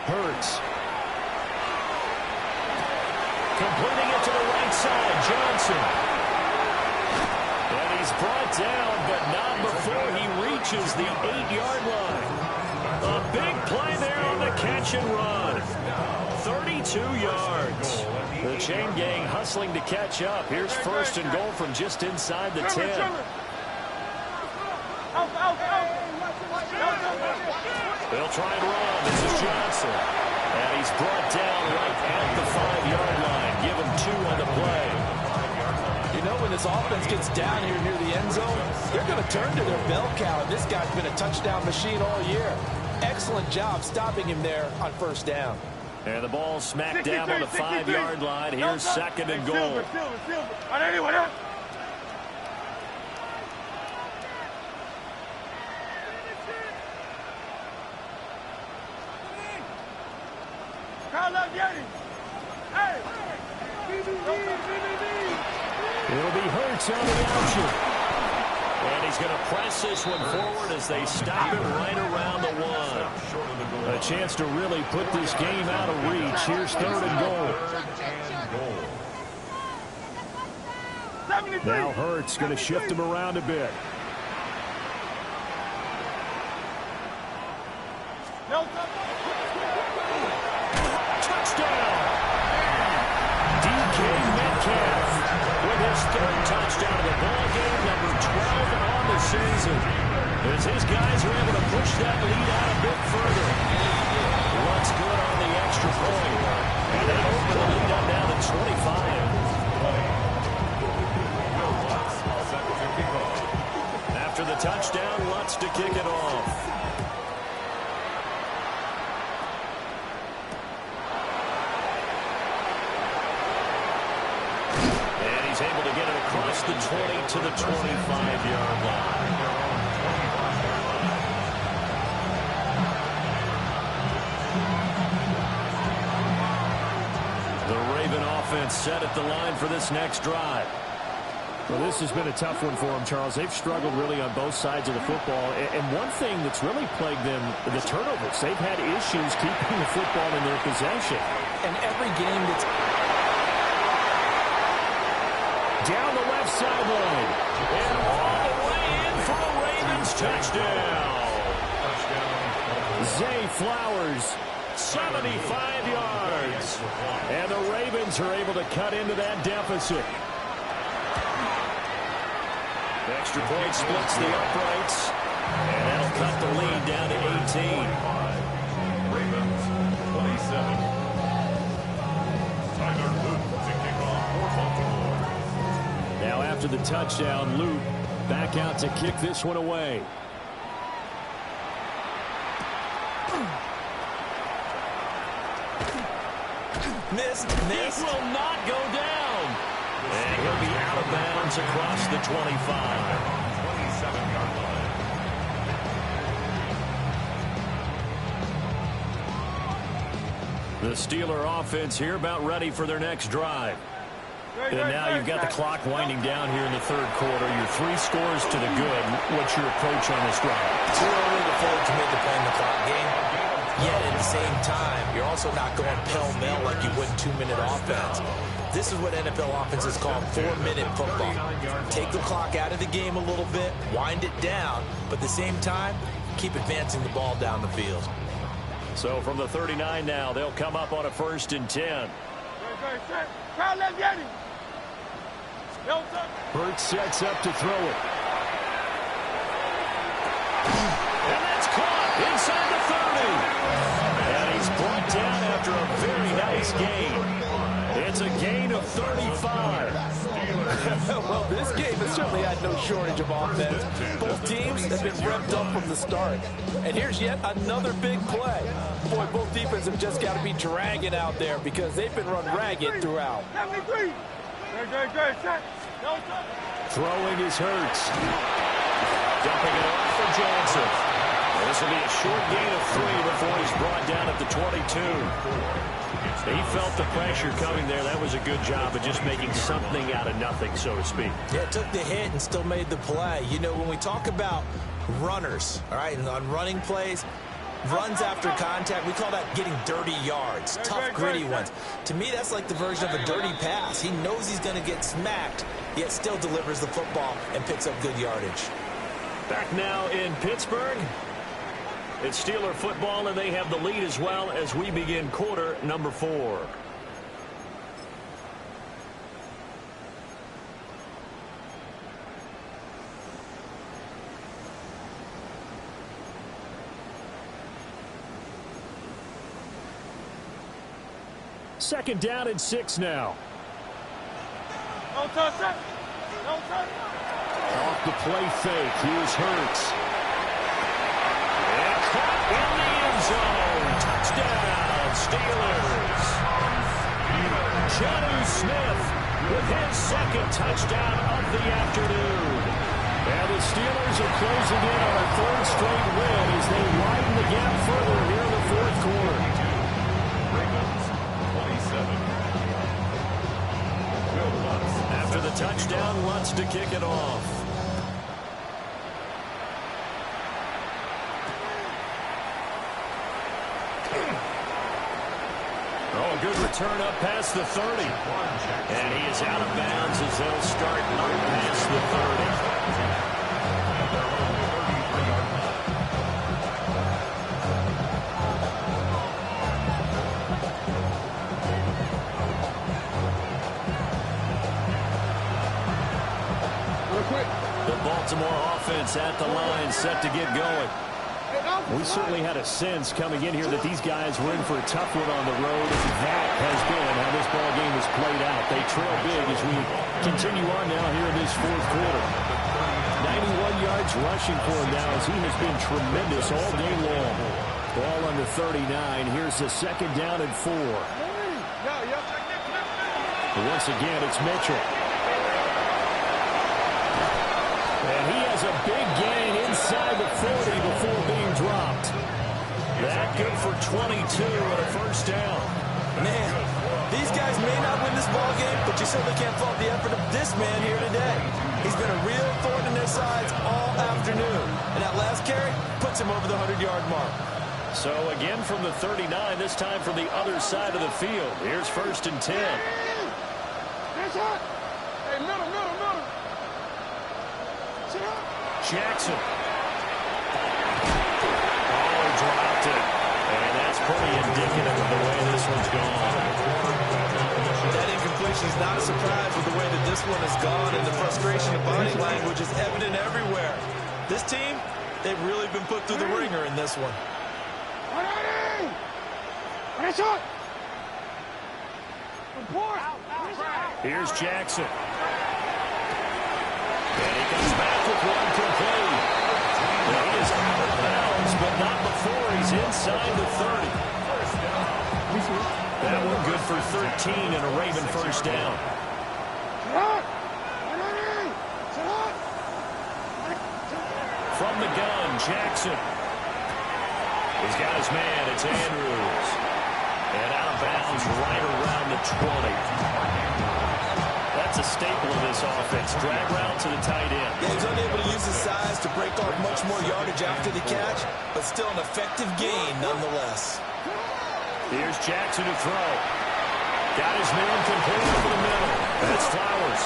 Hurts. Completing it to the right side, Johnson. And he's brought down, but not before he reaches the 8-yard line. A big play there on the catch and run. 32 yards. The chain gang hustling to catch up. Here's first and goal from just inside the 10. They'll try and run. This is Johnson. And he's brought down right at the 5-yard line. Give him 2 on the play. You know, when this offense gets down here near the end zone, they're going to turn to their bell cow. And this guy's been a touchdown machine all year. Excellent job stopping him there on first down. And the ball smacked down on the 5-yard line. Here's second and goal. It'll be Hurts on the option. And he's going to press this one forward as they stop it right around the 1. A chance to really put this game out of reach. Here's third and goal. Now Hurts going to shift him around a bit. Touchdown! DK Metcalf with his third touchdown of the ball game, number 12 on the season. As his guys are able to push that lead out a bit further. What's good on the extra point. And they open the lead up now to 25. After the touchdown, Lutz to kick it off. He's able to get it across the 20 to the 25-yard line. The Raven offense set at the line for this next drive. Well, this has been a tough one for them, Charles. They've struggled really on both sides of the football. And one thing that's really plagued them, the turnovers. They've had issues keeping the football in their possession. And every game that's down the left sideline. And all the way in for a Ravens touchdown. Zay Flowers, 75 yards. And the Ravens are able to cut into that deficit. Extra point splits the uprights. And that'll cut the lead down to 18. Ravens, 27. Tyler Luke to kick off for Baltimore. Now after the touchdown, Luke back out to kick this one away. missed. It will not go down. And he'll be out of bounds across the 25. 27-yard line. The Steeler offense here about ready for their next drive. And now you've got the clock winding down here in the third quarter. You're 3 scores to the good. What's your approach on this drive? Too early to fully commit to playing the clock game. Yet at the same time, you're also not going pell-mell like you would 2-minute offense. This is what NFL offenses call 4-minute football. Take the clock out of the game a little bit, wind it down, but at the same time, keep advancing the ball down the field. So from the 39 now, they'll come up on a 1st and 10. Hurts sets up to throw it. And that's caught inside the 30. And he's brought down after a very nice gain. It's a gain of 35. Well, this game has certainly had no shortage of offense. Both teams have been revved up from the start. And here's yet another big play. Boy, both defenses have just got to be dragging out there because they've been run ragged throughout. Throwing is Hurts. Dumping it off for Johnson. Well, this will be a short gain of 3 before he's brought down at the 22. He felt the pressure coming there. That was a good job of just making something out of nothing, so to speak. Yeah, took the hit and still made the play. You know, when we talk about runners, all right, and on running plays, runs after contact, we call that getting dirty yards, tough, gritty ones. To me, that's like the version of a dirty pass. He knows he's going to get smacked, yet still delivers the football and picks up good yardage. Back now in Pittsburgh. It's Steeler football, and they have the lead as well as we begin quarter number 4. Second down and 6 now. No touch it. No touch. Off the play fake. Here's Hurts. And caught in the end zone. Touchdown, Steelers. Jonnu Smith with his second touchdown of the afternoon. And the Steelers are closing in on a 3rd straight win as they widen the gap further here in the 4th quarter. After the touchdown, Lutz to kick it off. Oh, a good return up past the 30. And he is out of bounds as they'll start up past the 30. The Baltimore offense at the line, set to get going. We certainly had a sense coming in here that these guys were in for a tough one on the road. That has been how this ball game has played out. They trail big as we continue on now here in this 4th quarter. 91 yards rushing for him now as he has been tremendous all day long. Ball under 39. Here's the second down and 4. Once again, it's Mitchell. And he has a big gain inside the 40 before being dropped. That good for 22 and a first down. Man, these guys may not win this ball game, but you certainly can't fault the effort of this man here today. He's been a real thorn in their sides all afternoon. And that last carry puts him over the 100-yard mark. So again from the 39, this time from the other side of the field. Here's 1st and 10. Hey, middle. Jackson. Oh, dropped it. And that's pretty indicative of the way this one's gone. That incompletion is not a surprise with the way that this one has gone, and the frustration of body language is evident everywhere. This team, they've really been put through the ringer in this one. Here's Jackson. And he comes back with one complete. He is out of bounds, but not before he's inside the 30. That one good for 13 and a Raven first down. From the gun, Jackson. He's got his man. It's Andrews. And out of bounds right around the 20. That's a staple of this offense. Drag route to the tight end. Yeah, he's unable to use his size to break off much more yardage after the catch, but still an effective gain nonetheless. Here's Jackson to throw. Got his man complete over the middle. That's Flowers.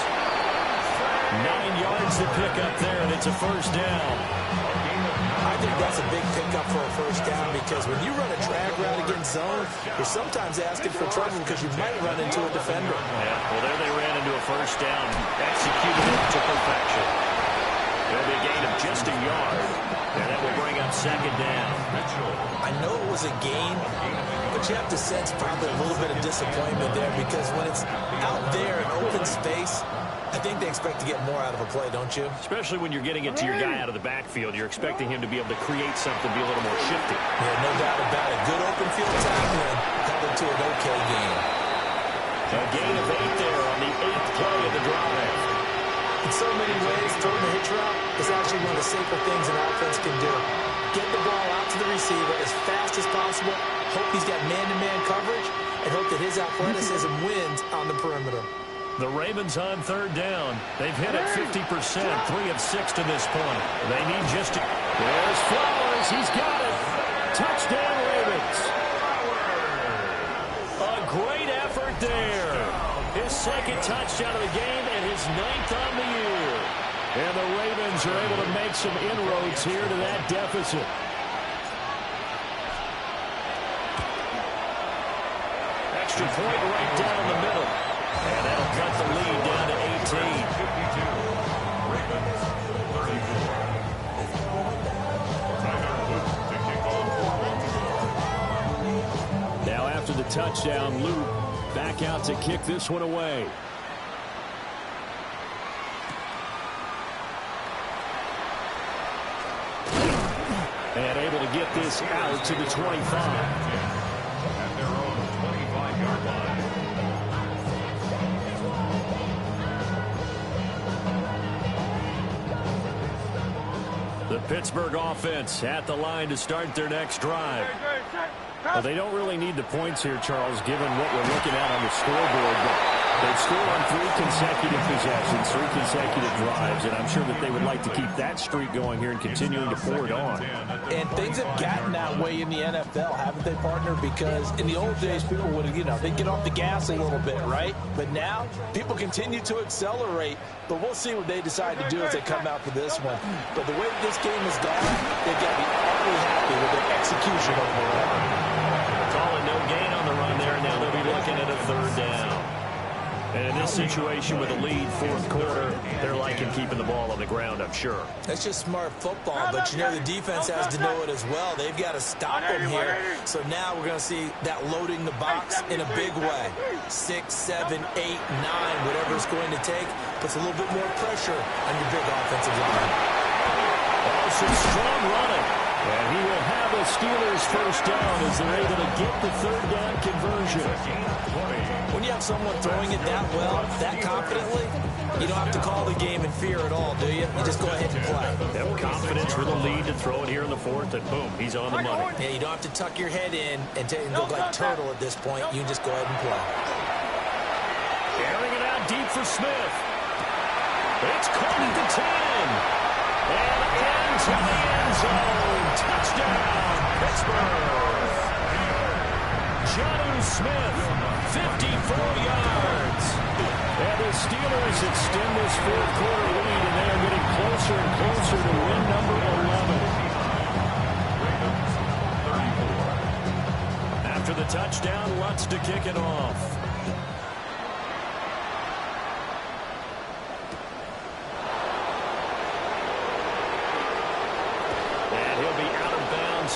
9 yards to pick up there, and it's a first down. I think that's a big pickup for a first down because when you run a drag route against zone, you're sometimes asking for trouble because you might run into a defender. Yeah, well, there they ran into a first down. Executed it to perfection. There'll be a gain of just a yard, and that will bring up second down. I know it was a gain, but you have to sense probably a little bit of disappointment there because when it's out there in open space, I think they expect to get more out of a play, don't you? Especially when you're getting it to your guy out of the backfield. You're expecting him to be able to create something, be a little more shifty. Yeah, no doubt about it. Good open field tackling held it to an okay game. A gain of 8 there on the 8th play of the drive. so many ways, throwing the hitch route is actually one of the safer things an offense can do. Get the ball out to the receiver as fast as possible, hope he's got man-to-man coverage, and hope that his athleticism wins on the perimeter. The Ravens on third down. They've hit it 50%, 3 of 6 to this point. They need just to... There's Flowers. He's got it. Touchdown, Ravens. A great effort there. His second touchdown of the game and his 9th on the year. And the Ravens are able to make some inroads here to that deficit. Extra point right down the middle. And that'll cut the lead down to 18. 52. Ravens 34. Tyler Luke to kick off. Now after the touchdown, Luke back out to kick this one away. And able to get this out to the 25. At their own 25-yard line. The Pittsburgh offense at the line to start their next drive. Well, they don't really need the points here, Charles, given what we're looking at on the scoreboard. But they've scored on 3 consecutive possessions, 3 consecutive drives, and I'm sure that they would like to keep that streak going here and continuing to pour it on. And things have gotten that way in the NFL, haven't they, partner? Because in the old days, people would, they'd get off the gas a little bit, right? But now, people continue to accelerate. But we'll see what they decide to do as they come out for this one. But the way this game has gone, they've got to be awfully happy with their execution overall. Calling no gain on the run there, and now they'll be looking at a third down. And in this situation with a lead, fourth quarter, they're liking keeping the ball on the ground, I'm sure. That's just smart football, but the defense has to know it as well. They've got to stop them here. So now we're going to see that loading the box in a big way. 6, 7, 8, 9, whatever it's going to take, puts a little bit more pressure on your big offensive line. Oh, some strong running. And he will have the Steelers first down as they're able to get the third down conversion. When you have someone throwing it that well, that confidently, you don't have to call the game in fear at all, do you? You just go ahead and play. Have confidence for the lead to throw it here in the fourth, and boom, he's on the money. Yeah, you don't have to tuck your head in and look like turtle at this point. You can just go ahead and play. Airing it out deep for Smith. It's caught at the 10. And into the end zone. Touchdown, Pittsburgh. Jonnu Smith, 54 yards. And the Steelers extend this fourth quarter lead, and they are getting closer and closer to win number 11. After the touchdown, Lutz to kick it off.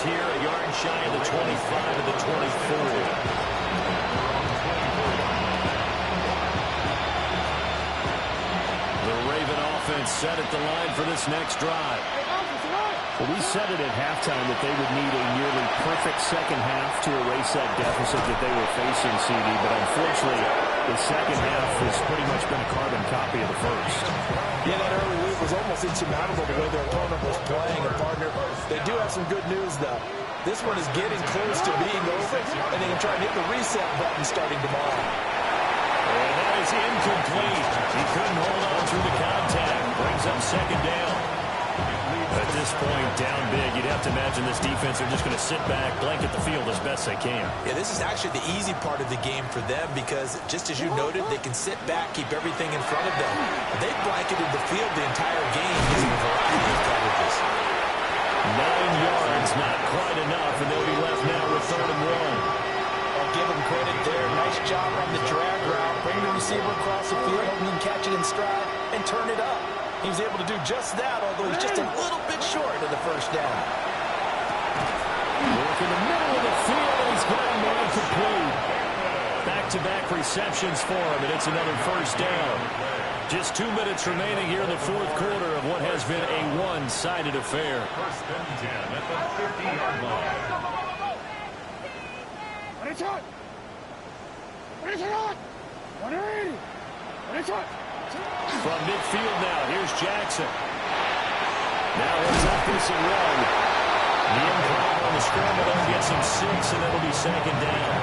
Here, a yard shy of the 25 to the 24. The Raven offense set at the line for this next drive. Well, we said it at halftime that they would need a nearly perfect second half to erase that deficit that they were facing, CD, but unfortunately, the second half has pretty much been a carbon copy of the first. Yeah, that early lead was almost insurmountable the way their opponent was playing. And, partner, they do have some good news, though. This one is getting close to being over, and they can try and hit the reset button starting tomorrow. And that is incomplete. He couldn't hold on through the contact. Brings up second down. At this point, down big, you'd have to imagine this defense are just going to sit back, blanket the field as best they can. Yeah, this is actually the easy part of the game for them because, just as you noted, they can sit back, keep everything in front of them. They've blanketed the field the entire game using a variety of coverages. 9 yards, not quite enough, and they'll be left now with 3rd and 1. I'll give him credit there. Nice job on the drag route. Bring the receiver across the field, hoping he can catch it in stride and turn it up. He was able to do just that, although he's just a little bit short of the first down. Work in the middle of the field, and he's got a man complete. Back-to-back receptions for him, and it's another first down. Just 2 minutes remaining here in the fourth quarter of what has been a one-sided affair. First and 10 at the 50-yard line. What is it? What is it on? 180. What is it? From midfield now, here's Jackson. Now he's up this and run. The improv on the scramble then gets him 6, and it'll be second down.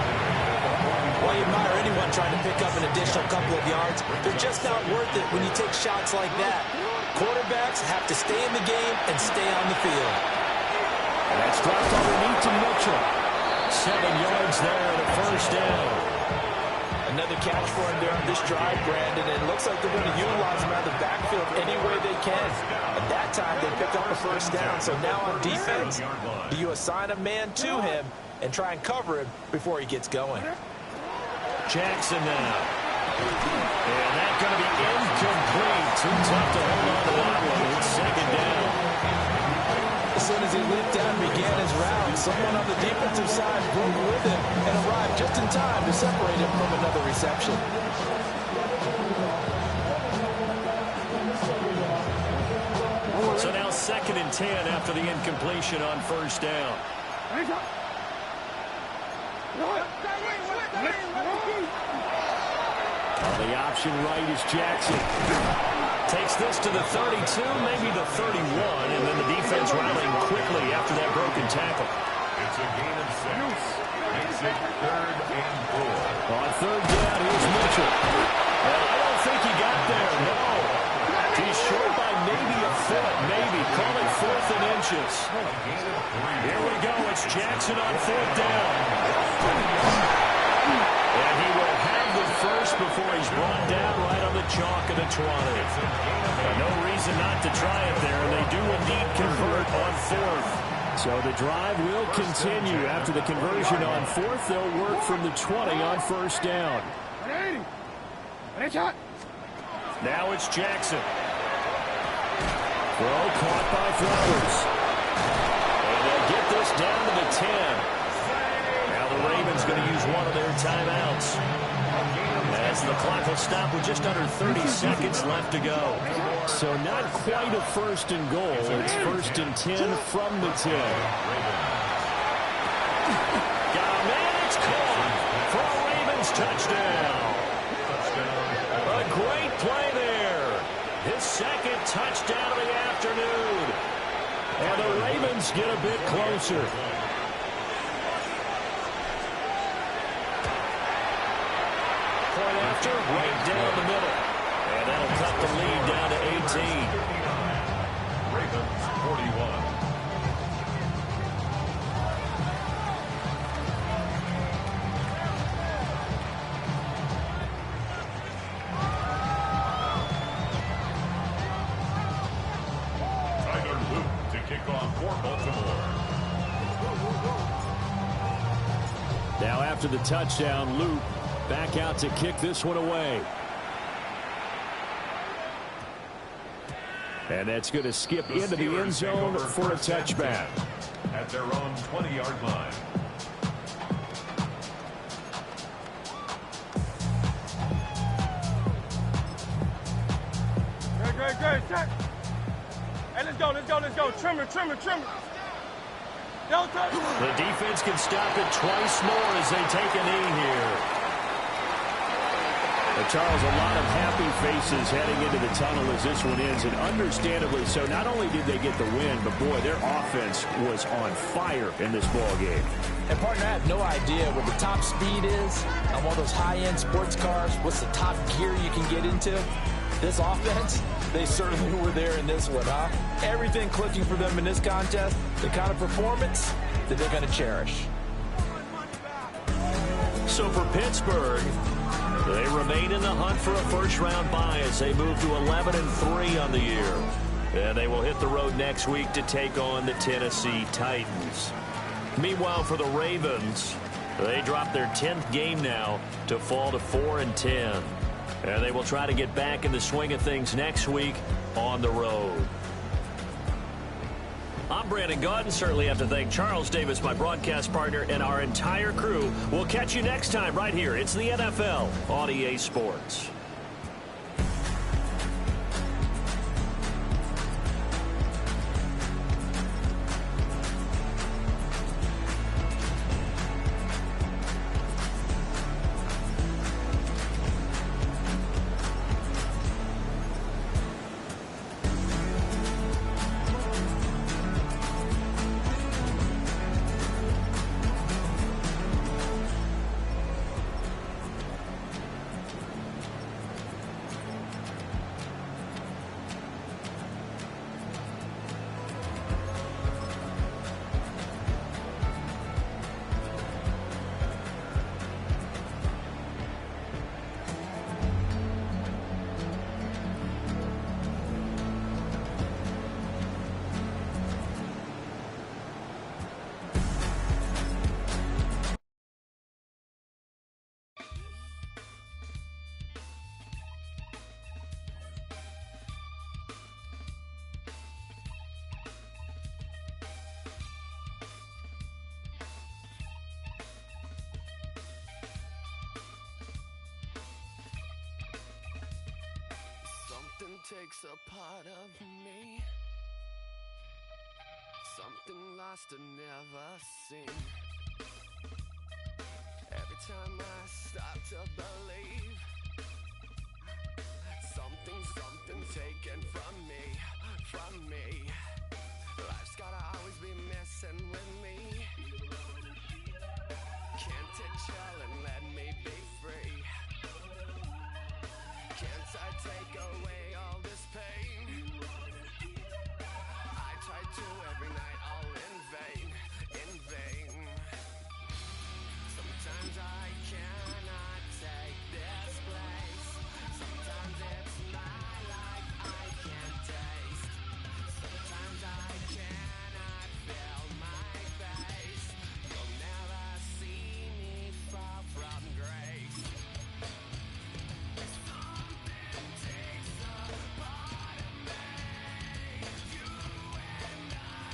Well, you admire anyone trying to pick up an additional couple of yards. They're just not worth it when you take shots like that. Quarterbacks have to stay in the game and stay on the field. And that's dropped underneath to Mitchell. 7 yards there and a first down. Another catch for him there on this drive, Brandon. And it looks like they're going to utilize him out of the backfield any way they can. At that time, they picked up a first down. So now on defense, do you assign a man to him and try and cover him before he gets going? Jackson now. And that's going to be incomplete. Too tough to hold on to that one. It's second down. As soon as he leaped down and began his route, someone on the defensive side broke with him and arrived just in time to separate him from another reception. So now 2nd and 10 after the incompletion on first down. The option right is Jackson. Takes this to the 32, maybe the 31, and then the defense rallying quickly after that broken tackle. It's a gain of 6. Makes it 3rd and 4. On 3rd down, here's Mitchell. Well, I don't think he got there, no. He's short by maybe a foot, maybe. Call it 4th and inches. Here we go. It's Jackson on 4th down. And he will have the first before he's brought down right on the chalk of the 20. No reason not to try it there, and they do indeed convert on 4th. So the drive will continue. After the conversion on 4th, they'll work from the 20 on first down. Now it's Jackson. Throw caught by Flowers. And they'll get this down to the 10. Now the Ravens going to use one of their timeouts, as the clock will stop with just under 30 seconds left to go. So not quite a 1st and goal. It's 1st and 10 from the 10. Got a man, it's caught for a Ravens touchdown. A great play there. His 2nd touchdown of the afternoon. And the Ravens get a bit closer. Right down the middle. And that'll cut the lead down to 18. Ravens 41. Tyler Luke to kick off for Baltimore. Now after the touchdown, Luke back out to kick this one away. And that's going to skip into the end zone for a touchback. At their own 20-yard line. Great. Hey, let's go. Trimmer. The defense can stop it twice more as they take a knee here. Charles, a lot of happy faces heading into the tunnel as this one ends, and understandably so. Not only did they get the win, but boy, their offense was on fire in this ball game. And partner, I have no idea what the top speed is on one of those high-end sports cars. What's the top gear you can get into? This offense, they certainly were there in this one, huh? Everything clicking for them in this contest, the kind of performance that they're going to cherish. So for Pittsburgh, they remain in the hunt for a first-round bye as they move to 11-3 on the year. And they will hit the road next week to take on the Tennessee Titans. Meanwhile, for the Ravens, they drop their 10th game now to fall to 4-10. And they will try to get back in the swing of things next week on the road. I'm Brandon Gaudin. Certainly have to thank Charles Davis, my broadcast partner, and our entire crew. We'll catch you next time right here. It's the NFL on EA Sports. takes a part of me. Something lost and never seen. Every time I start to believe, something taken from me. Life's gotta always be messing with me. Can't it chill and let me be free? Can't I take away all this pain? I try to every night, all in vain. Sometimes I cannot take this place. Sometimes it's my life I can't taste. Sometimes I cannot feel my face. You'll never see me fall from grace. Something takes a part of me. You and I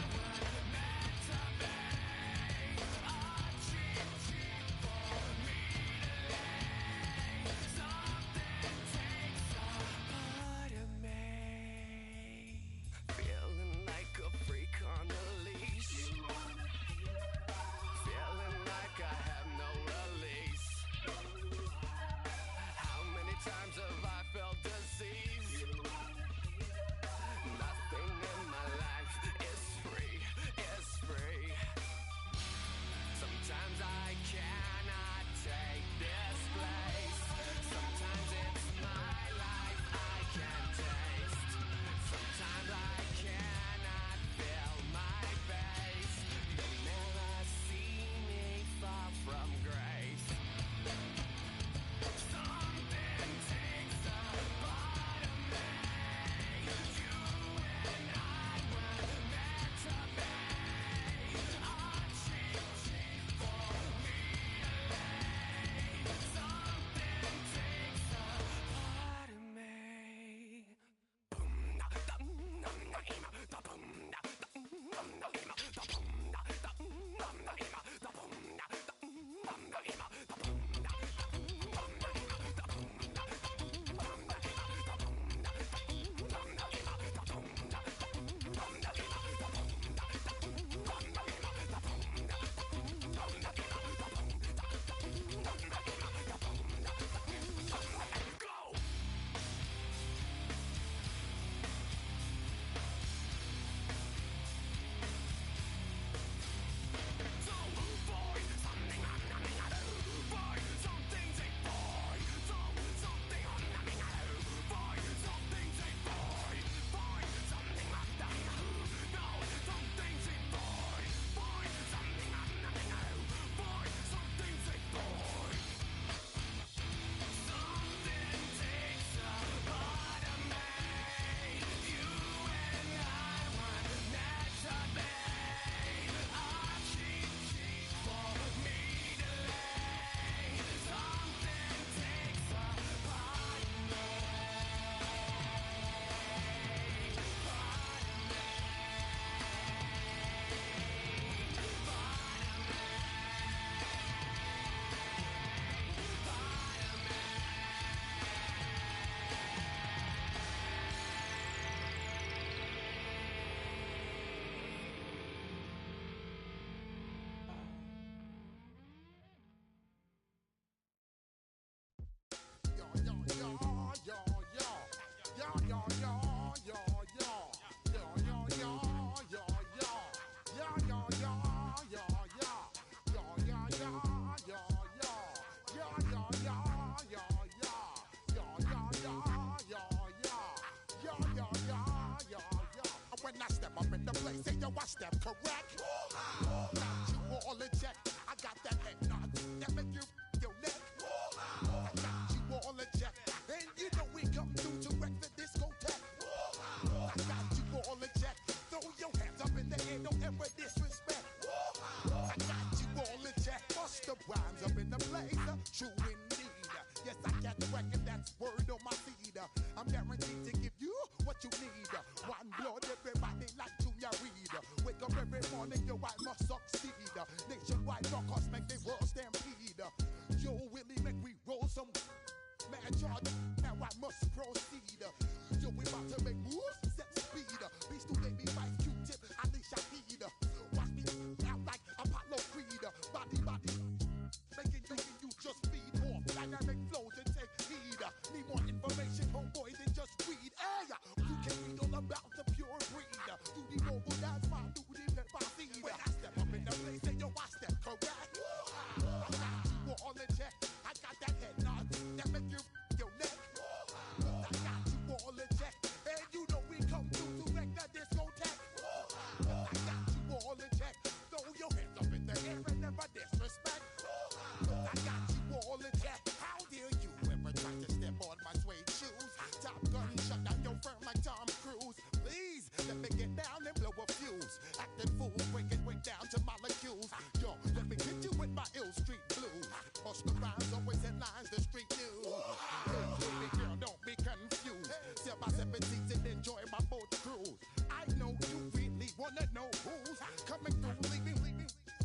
wanna know who's coming through, leaving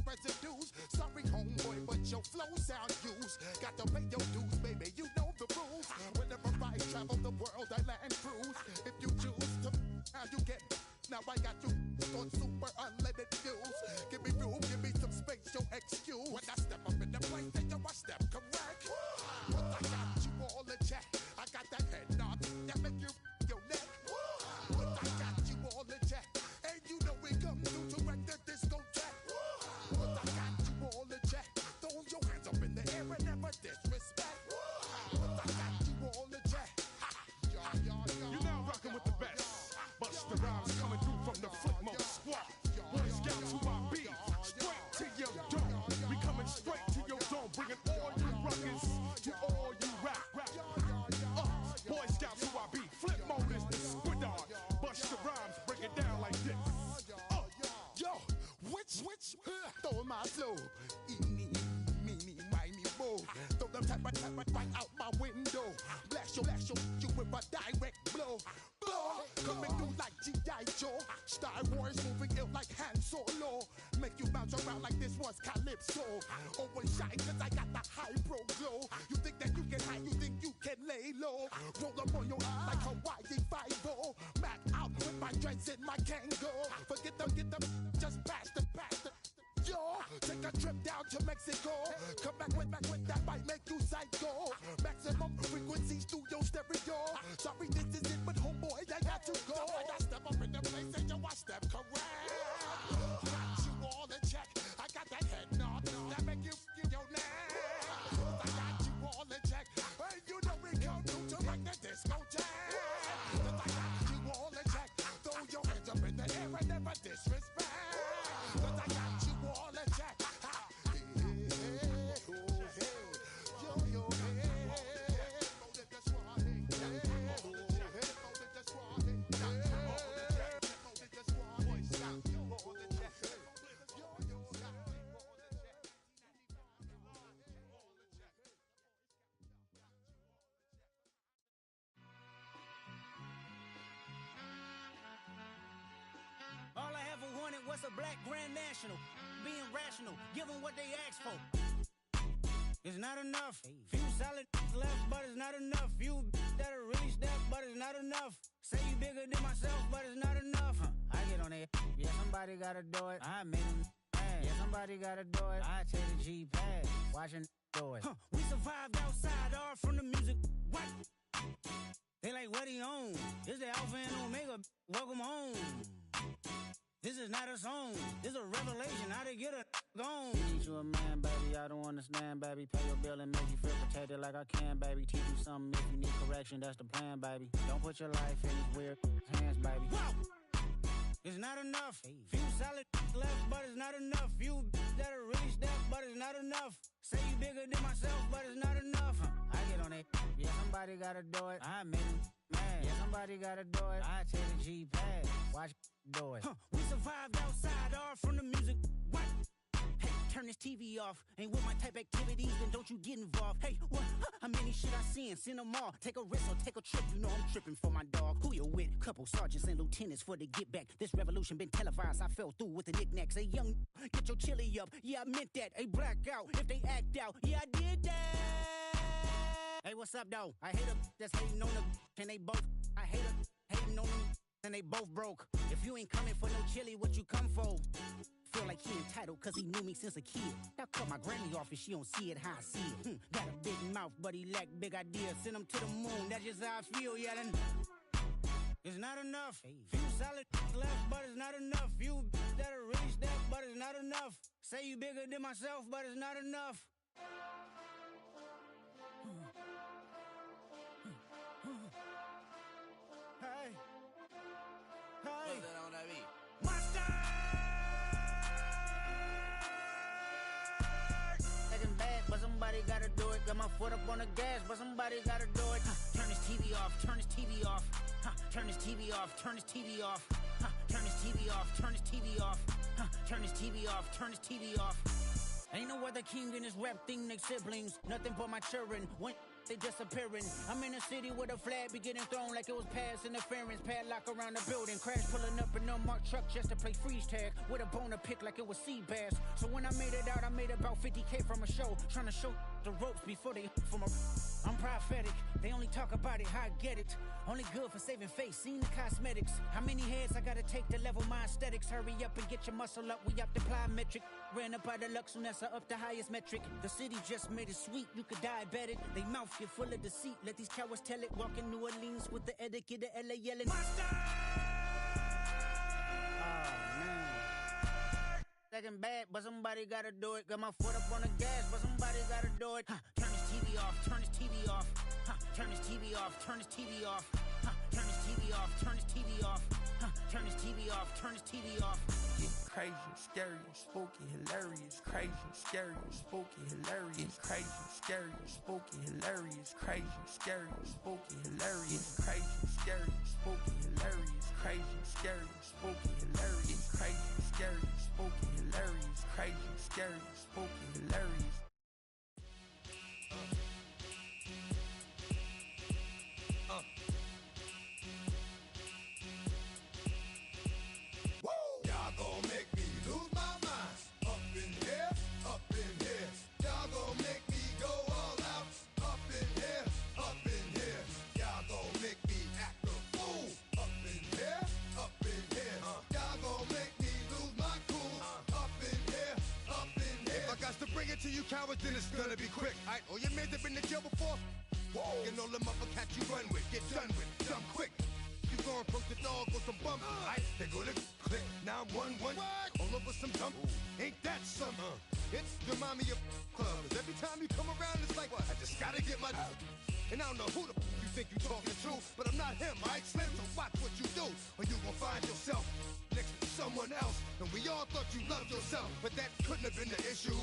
residues. Sorry, homeboy, but your flow sound used. Got to pay your dues, baby, you know the rules. Whenever I travel the world, I land cruise. If you choose to, how you get. Now I got you on super unlimited views. Give me room, give me some space, your excuse. When I step up in the place, then I step correct. But I got you all in check. I got that head nod that make you your neck. But I got you all in check. And you know we come through to wreck the discotheque. But I got you all in check. Throw your hands up in the air and never disrespect. But I got you all in check. You're now rocking with the best. Busta Rhymes coming through from the Flipmode Squad. Boy Scouts who I be. Straight to your dome. We coming straight to your dome. Bringing all you rockers to all you rap. Boy Scouts who I be. Flipmode is the squidard. Busta Rhymes break it down like this. Yo, which, throw my flow. Eeny, meeny, miny, mo. Throw them type right out my window. Blast you with a direct blow. Coming through like G.I. Joe. Star Wars moving ill like Han Solo. Make you bounce around like this was Calypso. Always shine cause I got the high pro glow. You think that you can hide, you think you can lay low. Roll up on your eye like Hawaii 5-0. Mac out with my dreads in my Kango. Forget them, just pass the. Yo, take a trip down to Mexico. Come back with that might make you psycho. Maximum frequencies through your stereo. Sorry, this is it, but homeboy, I got to go. I got step up in the place and yo, I step correct. Got you all in check. I got that head nod that make you your neck. I got you all in check. And you know we come through to like the discotheque. I got you all in check. Throw your hands up in the air and never disrespect. I got you all in check. All I ever wanted was a black Grand National. Being rational, give them what they ask for. It's not enough. Few solid left, but it's not enough. Few that'll really step, but it's not enough. Say you bigger than myself, but it's not enough. I get on it. Yeah, somebody gotta do it. I made him mad. Yeah, somebody gotta do it. I take the G-pad. Watching do it. We survived outside, all from the music. What? They like, what he on? This the Alpha and Omega. Welcome home. This is not a song. This is a revelation. How to get a gone. Need you a man, baby. I don't understand, baby. Pay your bill and make you feel protected like I can, baby. Teach you something if you need correction. That's the plan, baby. Don't put your life in these weird hands, baby. Whoa! It's not enough. Few solid left, but it's not enough. Few that'll really step, but it's not enough. Say you bigger than myself, but it's not enough. I get on it. Yeah, somebody gotta do it. I made him mad. Yeah, somebody gotta do it. I take the G-pad. Watch do it. We survived outside, all from the music. What? Hey, turn this TV off. Ain't with my type activities, then don't you get involved. Hey, what? How many shit I seen? Send them all. Take a risk or take a trip. You know I'm tripping for my dog. Who you with? Couple sergeants and lieutenants for the get back. This revolution been televised. I fell through with the knickknacks. Hey, young, get your chili up. Yeah, I meant that. Hey, black out if they act out. Yeah, I did that. Hey, what's up, though? I hate them that's hating on them. And they both. I hate them hating on them. And they both broke. If you ain't coming for no chili, what you come for? Feel like he entitled cause he knew me since a kid. I cut my granny off and she don't see it how I see it. Got a big mouth but he lack big ideas. Send him to the moon, that's just how I feel, yeah. Then it's not enough. Few solid left but it's not enough. Few that'll really step but it's not enough. Say you bigger than myself but it's not enough. Hey. Hey. Monster! Acting bad, but somebody gotta do it. Got my foot up on the gas, but somebody gotta do it. Turn this TV off, turn this TV off. Turn this TV off, turn this TV off. Turn this TV off, turn this TV off. Turn this TV off, turn this TV off. Ain't no other king in this rap thing, they siblings. Nothing but my children. One they disappearing. I'm in a city where the flag be getting thrown like it was pass interference. Padlock around the building, crash pulling up in an unmarked truck just to play freeze tag with a boner pick like it was sea bass. So when I made it out, I made about 50K from a show, trying to show the ropes before they from a. I'm prophetic, they only talk about it, how I get it. Only good for saving face, seen the cosmetics. How many heads I gotta take to level my aesthetics? Hurry up and get your muscle up, we up the plyometric. Ran up out of luck, soon as I up the highest metric. The city just made it sweet, you could diabetic. They mouth get full of deceit, let these cowards tell it. Walk in New Orleans with the etiquette of LA yelling Monster! Oh man. Second bad, but somebody gotta do it. Got my foot up on the gas, but somebody gotta do it. Turn his TV off, turn his TV off. Turn his TV off, turn his TV off. Turn his TV off, turn his TV off. Turn his TV off, turn his TV off. Crazy, scary, spooky, hilarious. Crazy, scary, spooky, hilarious. Crazy, scary, spooky, hilarious. Crazy, scary, spooky, hilarious. Crazy, scary, spooky, hilarious. Crazy, scary, spooky, hilarious. Crazy, scary, spooky, hilarious. Crazy, scary, spooky, hilarious. To you cowards, then it's gonna be quick. Aight, all your men have been to jail before? Whoa, and all them other cats you run with, get done with, dumb quick. You gon' approach the dog with some bump. Aight, they go to click 911. All over some dump. Ain't that some? It's the mommy of club. 'Cause every time you come around, it's like, I just gotta get my. And I don't know who the you think you talking to, but I'm not him, aight, Slim. So watch what you do, or you gon' find yourself next to someone else. And we all thought you loved yourself, but that couldn't have been the issue.